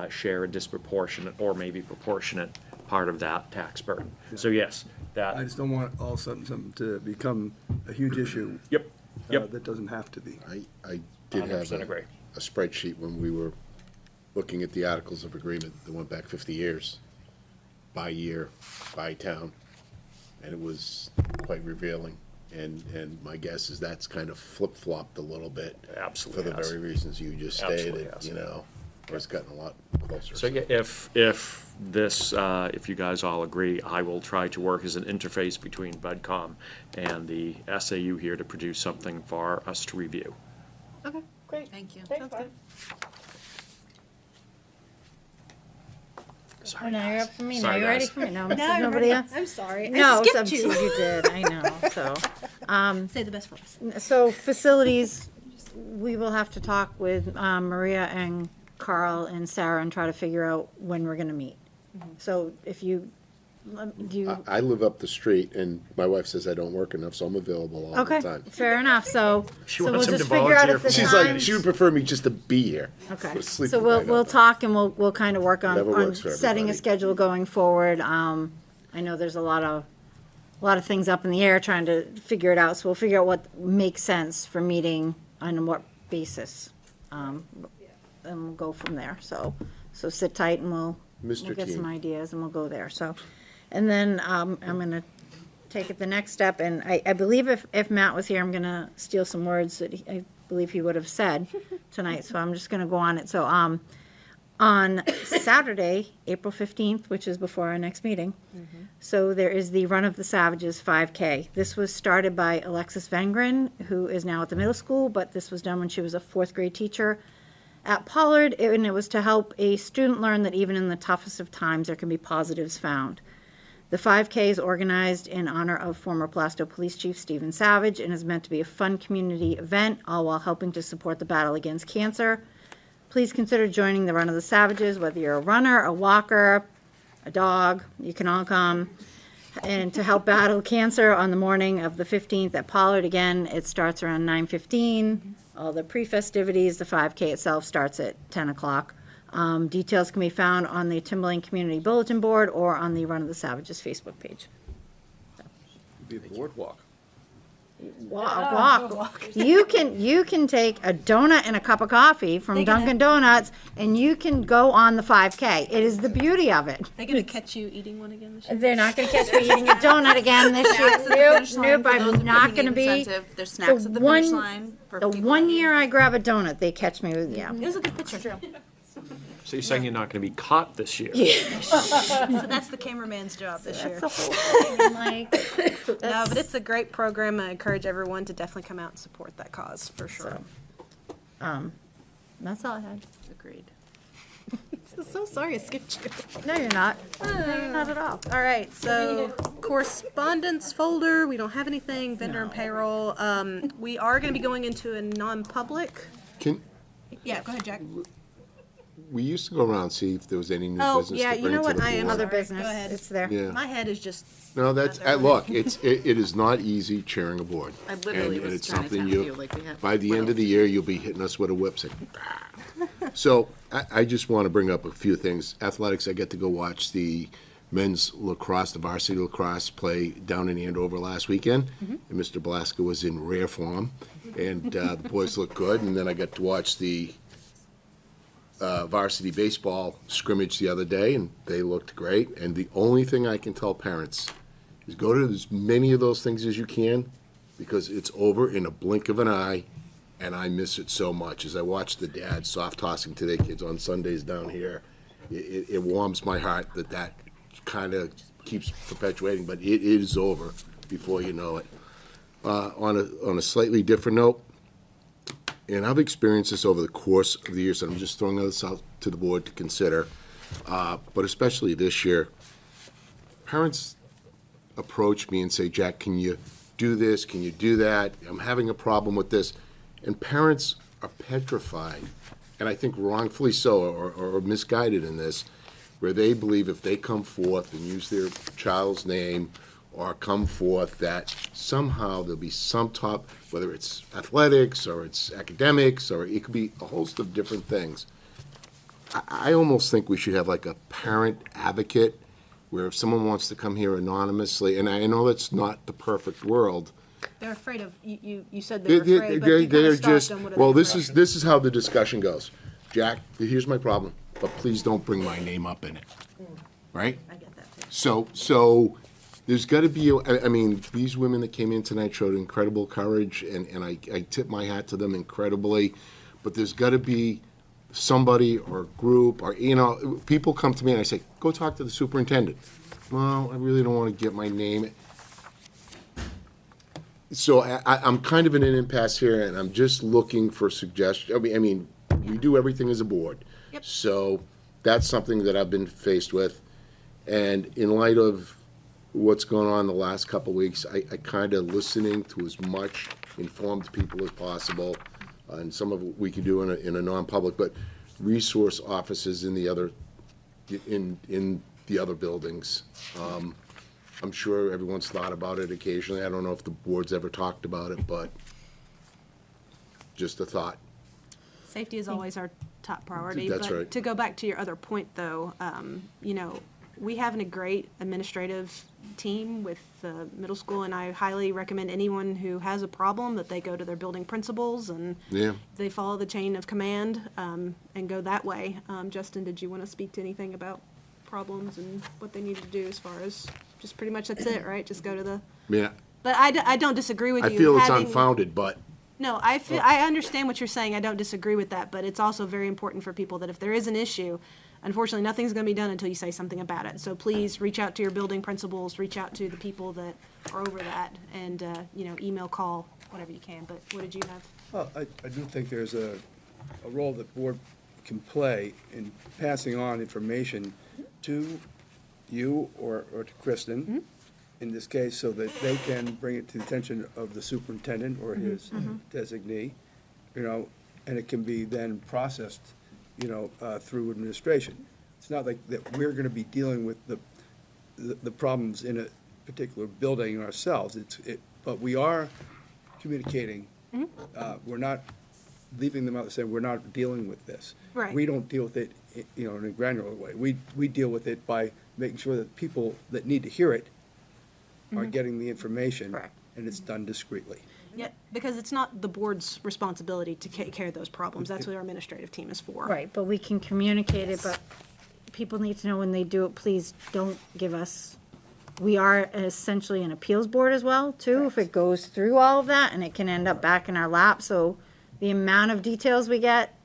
share a disproportionate or maybe proportionate part of that tax burden. So yes, that. I just don't want all of a sudden something to become a huge issue. Yep, yep. That doesn't have to be. I did have 100% agree. a spreadsheet when we were looking at the Articles of Agreement that went back 50 years, by year, by town, and it was quite revealing. And my guess is that's kind of flip-flopped a little bit. Absolutely For the has. very reasons you just Absolutely stated, has. or it's gotten a lot closer. So yeah, if this, if you guys all agree, I will try to work as an interface between BudCom and the SAU here to produce something for us to review. Okay, great. Thank you. Sounds good. Oh, now you're up for me. Now Sorry, you're ready guys. for me. No, No, you're nobody ready. else. I'm sorry. No, I skipped you. You did. I know. So, Say the best for us. so facilities, we will have to talk with Maria and Carl and Sarah and try to figure out when we're going to meet. So if you, do you? I live up the street, and my wife says I don't work enough, so I'm available all Okay, the time. fair enough. So, She so we'll wants him just to figure out volunteer if the for She's time. like, she would prefer me just to be here. Okay, Sleep so right we'll up. talk and we'll kind of work on, Whatever on works for setting a everybody. schedule going forward. I know there's a lot of things up in the air trying to figure it out, so we'll figure out what makes sense for meeting on what basis. And we'll go from there. So sit tight and we'll Mr. get some Team. ideas and we'll go there. So, and then, I'm gonna take it the next step, and I believe if Matt was here, I'm gonna steal some words that I believe he would have said tonight, so I'm just gonna go on it. So, on Saturday, April 15th, which is before our next meeting, so there is the Run of the Savages 5K. This was started by Alexis Vengren, who is now at the middle school, but this was done when she was a fourth grade teacher at Pollard, and it was to help a student learn that even in the toughest of times, there can be positives found. The 5K is organized in honor of former Plasto Police Chief Stephen Savage and is meant to be a fun community event, all while helping to support the battle against cancer. Please consider joining the Run of the Savages, whether you're a runner, a walker, a dog, you can all come. And to help battle cancer on the morning of the 15th at Pollard, again, it starts around 9:15. All the pre-festivities, the 5K itself starts at 10 o'clock. Details can be found on the Timberlane Community Bulletin Board or on the Run of the Savages Facebook page. Be a boardwalk. Walk. You can take a donut and a cup of coffee from Dunkin' Donuts, and you can go on the 5K. It is the beauty of it. They're gonna catch you eating one again this year? They're not going to catch me eating a donut again this year. Nope, I'm not going to be. There's snacks at the finish line. For The people one that- year I grab a donut, they catch me with, yeah. It was a good picture. So you're saying you're not going to be caught this year? So that's the cameraman's job this year. That's the whole thing, like, No, but it's a great program. I encourage everyone to definitely come out and support that cause, for sure. that's all I had. Agreed. So sorry I skipped you. No, you're not. No, you're not at all. All right, so correspondence folder, we don't have anything, vendor and payroll. We are gonna be going into a non-public. Yeah, go ahead, Jack. We used to go around and see if there was any new Oh, business yeah, to you bring know to what, the I am board. Other sorry. business, Go ahead. it's there. Yeah. My head is just. No, that's, not there. look, it is not easy chairing a board. I literally And was it's trying to something tap you, like, we have- by the end of the year, you'll be hitting us with a whip saying, "Ah." So I just want to bring up a few things. Athletics, I get to go watch the men's lacrosse, the varsity lacrosse play down in Andover last weekend. And Mr. Blaska was in rare form, and the boys looked good. And then I got to watch the varsity baseball scrimmage the other day, and they looked great. And the only thing I can tell parents is go to as many of those things as you can, because it's over in a blink of an eye, and I miss it so much. As I watch the dads soft tossing to their kids on Sundays down here, it warms my heart that kind of keeps perpetuating, but it is over before you know it. On a slightly different note, and I've experienced this over the course of the years, and I'm just throwing this out to the board to consider, but especially this year, parents approach me and say, Jack, can you do this? Can you do that? I'm having a problem with this. And parents are petrified, and I think wrongfully so, or misguided in this, where they believe if they come forth and use their child's name or come forth that somehow there'll be some top, whether it's athletics or it's academics or it could be a host of different things. I almost think we should have like a parent advocate where if someone wants to come here anonymously, and I know that's not the perfect world. They're afraid of, you said they're afraid, but you kind of stopped them. What are Well, they this is how the discussion goes. Jack, here's my problem, but please don't bring my name up in it, right? I get that too. So there's got to be, I mean, these women that came in tonight showed incredible courage, and I tip my hat to them incredibly, but there's got to be somebody or group, or, people come to me and I say, go talk to the superintendent. Well, I really don't want to get my name. So I'm kind of in an impasse here, and I'm just looking for suggestions. I mean, we do everything as a board. Yep. So that's something that I've been faced with. And in light of what's going on the last couple of weeks, I kind of listening to as much informed people as possible, and some of it we can do in a non-public, but resource offices in the other buildings. I'm sure everyone's thought about it occasionally. I don't know if the board's ever talked about it, but just a thought. Safety is always our top priority. That's but right. To go back to your other point, though, we have a great administrative team with the middle school, and I highly recommend anyone who has a problem that they go to their building principals and they follow the chain of command and go that way. Justin, did you want to speak to anything about problems and what they need to do as far as just pretty much that's it, right? Just go to the. Yeah. But I don't disagree with you. I feel it's having- unfounded, but. No, I understand what you're saying. I don't disagree with that, but it's also very important for people that if there is an issue, unfortunately, nothing's going to be done until you say something about it. So please reach out to your building principals, reach out to the people that are over that, and email, call, whatever you can. But what did you have? Well, I do think there's a role that board can play in passing on information to you or to Kristen, in this case, so that they can bring it to the attention of the superintendent or his designee, and it can be then processed, through administration. It's not like that we're gonna be dealing with the problems in a particular building ourselves. But we are communicating. We're not leaving them out and saying, we're not dealing with this. Right. We don't deal with it, in a granular way. We deal with it by making sure that people that need to hear it are getting the information. Correct. And it's done discreetly. Yeah, because it's not the board's responsibility to take care of those problems. That's what our administrative team is for. Right, but we can communicate it, but people need to know when they do it, please don't give us, we are essentially an appeals board as well, too, if it goes through all of that, and it can end up back in our lap, so the amount of details we get,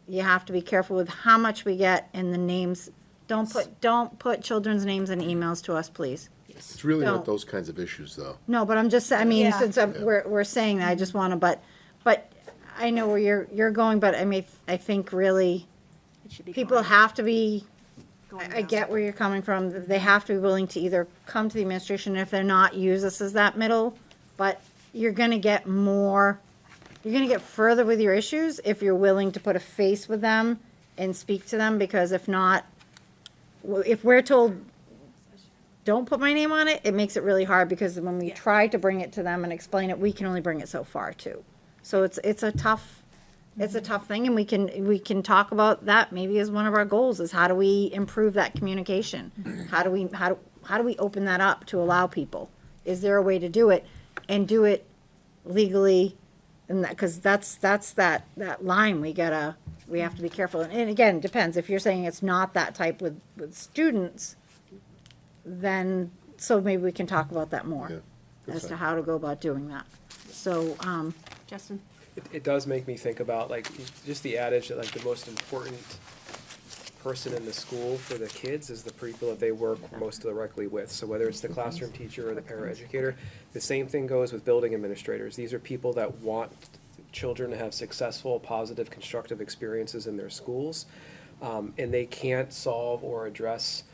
you have to be careful with how much we get and the names. Don't put children's names in emails to us, please. It's really No. not those kinds of issues, though. No, but I'm just, Yeah. since we're saying that, I just want to, but I know where you're going, but I think really, It should be people fine. have to be, Going I down. get where you're coming from, they have to be willing to either come to the administration, if they're not, use us as that middle, but you're gonna get more, you're gonna get further with your issues if you're willing to put a face with them and speak to them, because if not, if we're told, don't put my name on it, it makes it really hard, because when we try to bring it to them and explain it, we can only bring it so far too. So it's a tough It's a tough thing, and we can talk about that maybe as one of our goals, is how do we improve that communication? How do we open that up to allow people? Is there a way to do it, and do it legally? And that, because that's that line we have to be careful. And again, it depends. If you're saying it's not that type with students, then, so maybe we can talk about that more Yeah, as to how to go about doing that. So, Justin? It does make me think about, like, just the adage that, like, the most important person in the school for the kids is the people that they work most directly with. So whether it's the classroom teacher or the paraeducator, the same thing goes with building administrators. These are people that want children to have successful, positive, constructive experiences in their schools, and they can't solve or address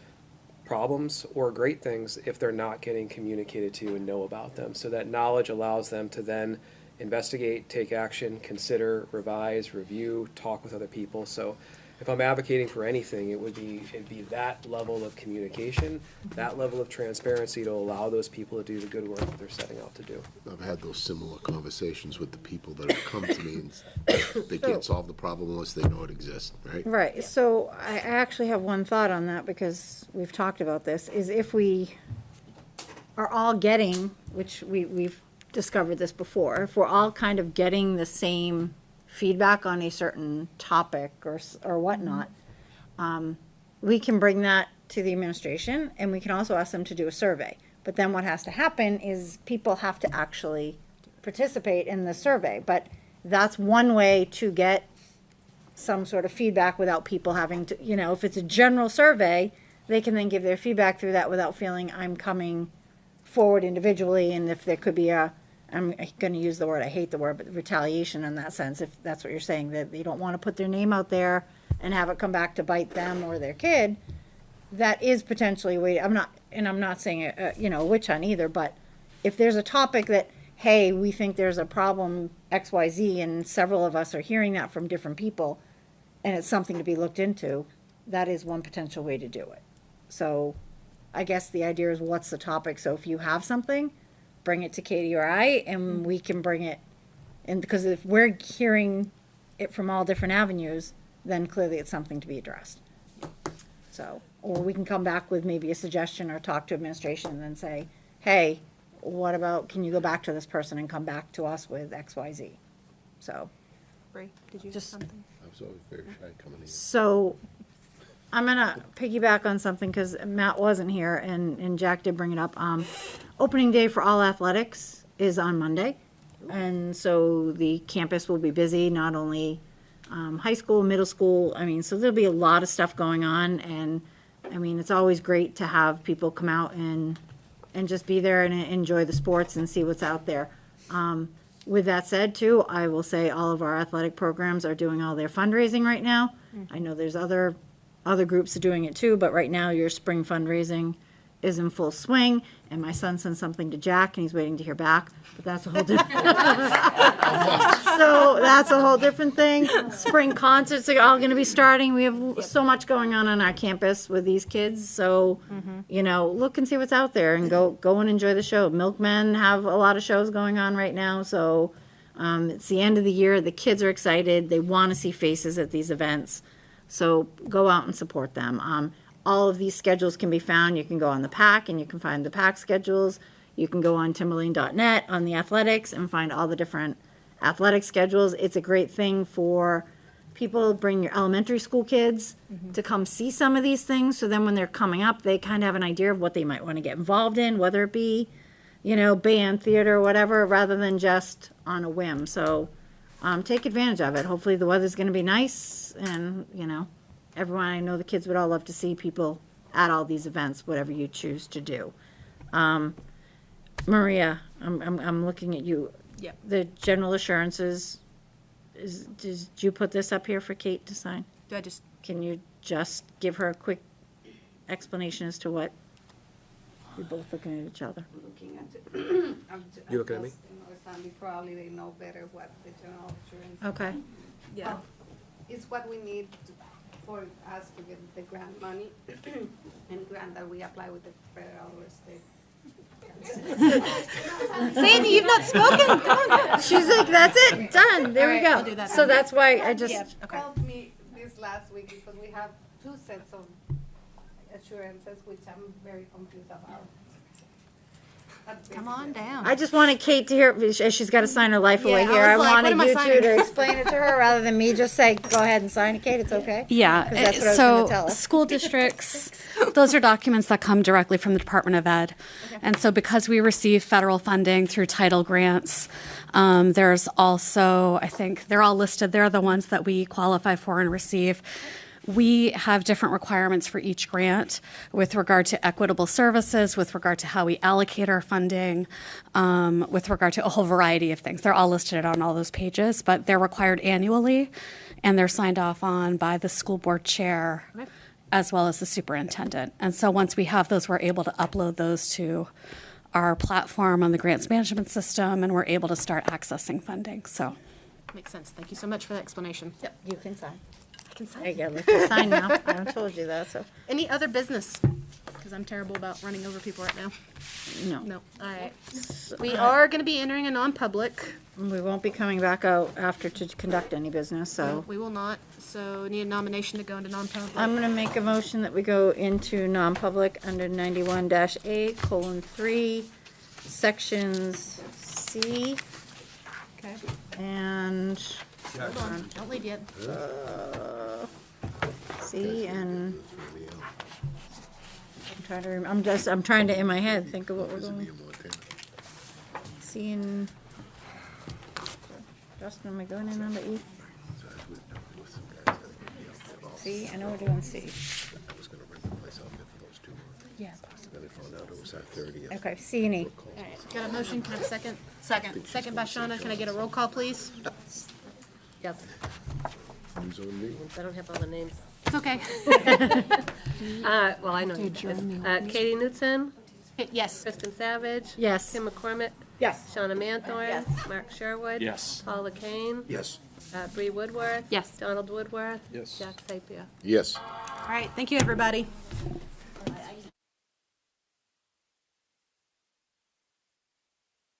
problems or great things if they're not getting communicated to and know about them. So that knowledge allows them to then investigate, take action, consider, revise, review, talk with other people. So if I'm advocating for anything, it'd be that level of communication, that level of transparency to allow those people to do the good work that they're setting out to do. I've had those similar conversations with the people that have come to me, and they can't solve the problem unless they know it exists, right? right, so I actually have one thought on that, because we've talked about this, is if we are all getting, which we've discovered this before, if we're all kind of getting the same feedback on a certain topic or whatnot, we can bring that to the administration, and we can also ask them to do a survey. But then what has to happen is people have to actually participate in the survey. But that's one way to get some sort of feedback without people having to, if it's a general survey, they can then give their feedback through that without feeling I'm coming forward individually, and if there could be I'm going to use the word, I hate the word, but retaliation in that sense, if that's what you're saying, that you don't want to put their name out there and have it come back to bite them or their kid, that is potentially a way. I'm not saying a witch hunt either, but if there's a topic that, hey, we think there's a problem XYZ, and several of us are hearing that from different people, and it's something to be looked into, that is one potential way to do it. So I guess the idea is, what's the topic? So if you have something, bring it to Katie or I, and we can bring it in, because if we're hearing it from all different avenues, then clearly it's something to be addressed. So, or we can come back with maybe a suggestion or talk to administration and then say, hey, what about, can you go back to this person and come back to us with XYZ? So. Bree, did you have Just- something? I was always very shy coming in. So I'm gonna piggyback on something, because Matt wasn't here, and Jack did bring it up. Opening day for all athletics is on Monday, and so the campus will be busy, not only high school, middle school, so there'll be a lot of stuff going on, and it's always great to have people come out and just be there and enjoy the sports and see what's out there. With that said, too, I will say all of our athletic programs are doing all their fundraising right now. I know there's other groups are doing it too, but right now your spring fundraising is in full swing, and my son sent something to Jack, and he's waiting to hear back, but that's a whole different. So that's a whole different thing. Spring concerts are all gonna be starting. We have so much going on our campus with these kids, so, look and see what's out there, and go and enjoy the show. Milkmen have a lot of shows going on right now, so, it's the end of the year, the kids are excited, they wanna see faces at these events. So go out and support them. All of these schedules can be found. You can go on the PAC, and you can find the PAC schedules. You can go on timberlane.net on the athletics and find all the different athletic schedules. It's a great thing for people, bring your elementary school kids to come see some of these things. So then when they're coming up, they kind of have an idea of what they might want to get involved in, whether it be, band, theater, whatever, rather than just on a whim. So take advantage of it. Hopefully the weather's going to be nice, and, everyone, I know the kids would all love to see people at all these events, whatever you choose to do. Maria, I'm looking at you. Yep. The general assurances, did you put this up here for Kate to sign? Do I just, Can you just give her a quick explanation as to what? You're both looking at each other. Looking at it. You looking at me? Sandy, probably they know better what the general insurance. Okay. yeah, It's what we need for us to get the grant money, and grant that we apply with the federal or state. Sandy, you've not spoken? Come on. She's like, that's it, done, there we All right, I'll do go. that So then. that's why I just, Okay. Helped me this last week because we have 2 sets of assurances, which I'm very confused about. Come on down. I just wanted Kate to hear, she's got to sign her life away Yeah, I here. I was like, what wanted am I you two signing? to explain it to her rather than me just say, go ahead and sign it, Kate, it's okay? 'Cause Yeah, that's what I was gonna so tell her. school districts, those are documents that come directly from the Department of Ed. And so because we receive federal funding through title grants, there's also, I think, they're all listed, they're the ones that we qualify for and receive. We have different requirements for each grant with regard to equitable services, with regard to how we allocate our funding, with regard to a whole variety of things. They're all listed on all those pages, but they're required annually, and they're signed off on by the school board chair as well as the superintendent. And so once we have those, we're able to upload those to our platform on the grants management system, and we're able to start accessing funding, so. Makes sense. Thank you so much for the explanation. Yep, you can sign. I can sign. There you go, let her sign now. I haven't told you that, so. Any other business? Because I'm terrible about running over people right now. No. No. All right. We are going to be entering a non-public. We won't be coming back out after to conduct any business, so. We will not. So need a nomination to go into non-public. I'm gonna make a motion that we go into non-public under 91-A:3, sections C Okay. and, Hold on. Don't leave yet. C and, I'm trying to, in my head, think of what we're going. C and, Justin, am I going in under E? C, I know we're doing C. Yeah. Okay, C and E. All right. Got a motion? Can I have a second? Second. Second by Shawna. Can I get a roll call, please? Yes, I don't have all the names. It's okay. Well, I know you guys. Katie Newton, Yes. Kristen Savage. Yes. Tim McCormick. Yes. Shauna Manthorn. Mark Sherwood. Yes. Paula Kane. Yes. Bree Woodworth. Yes. Donald Woodworth. Yes. Jack Sapia. Yes. All right. Thank you, everybody.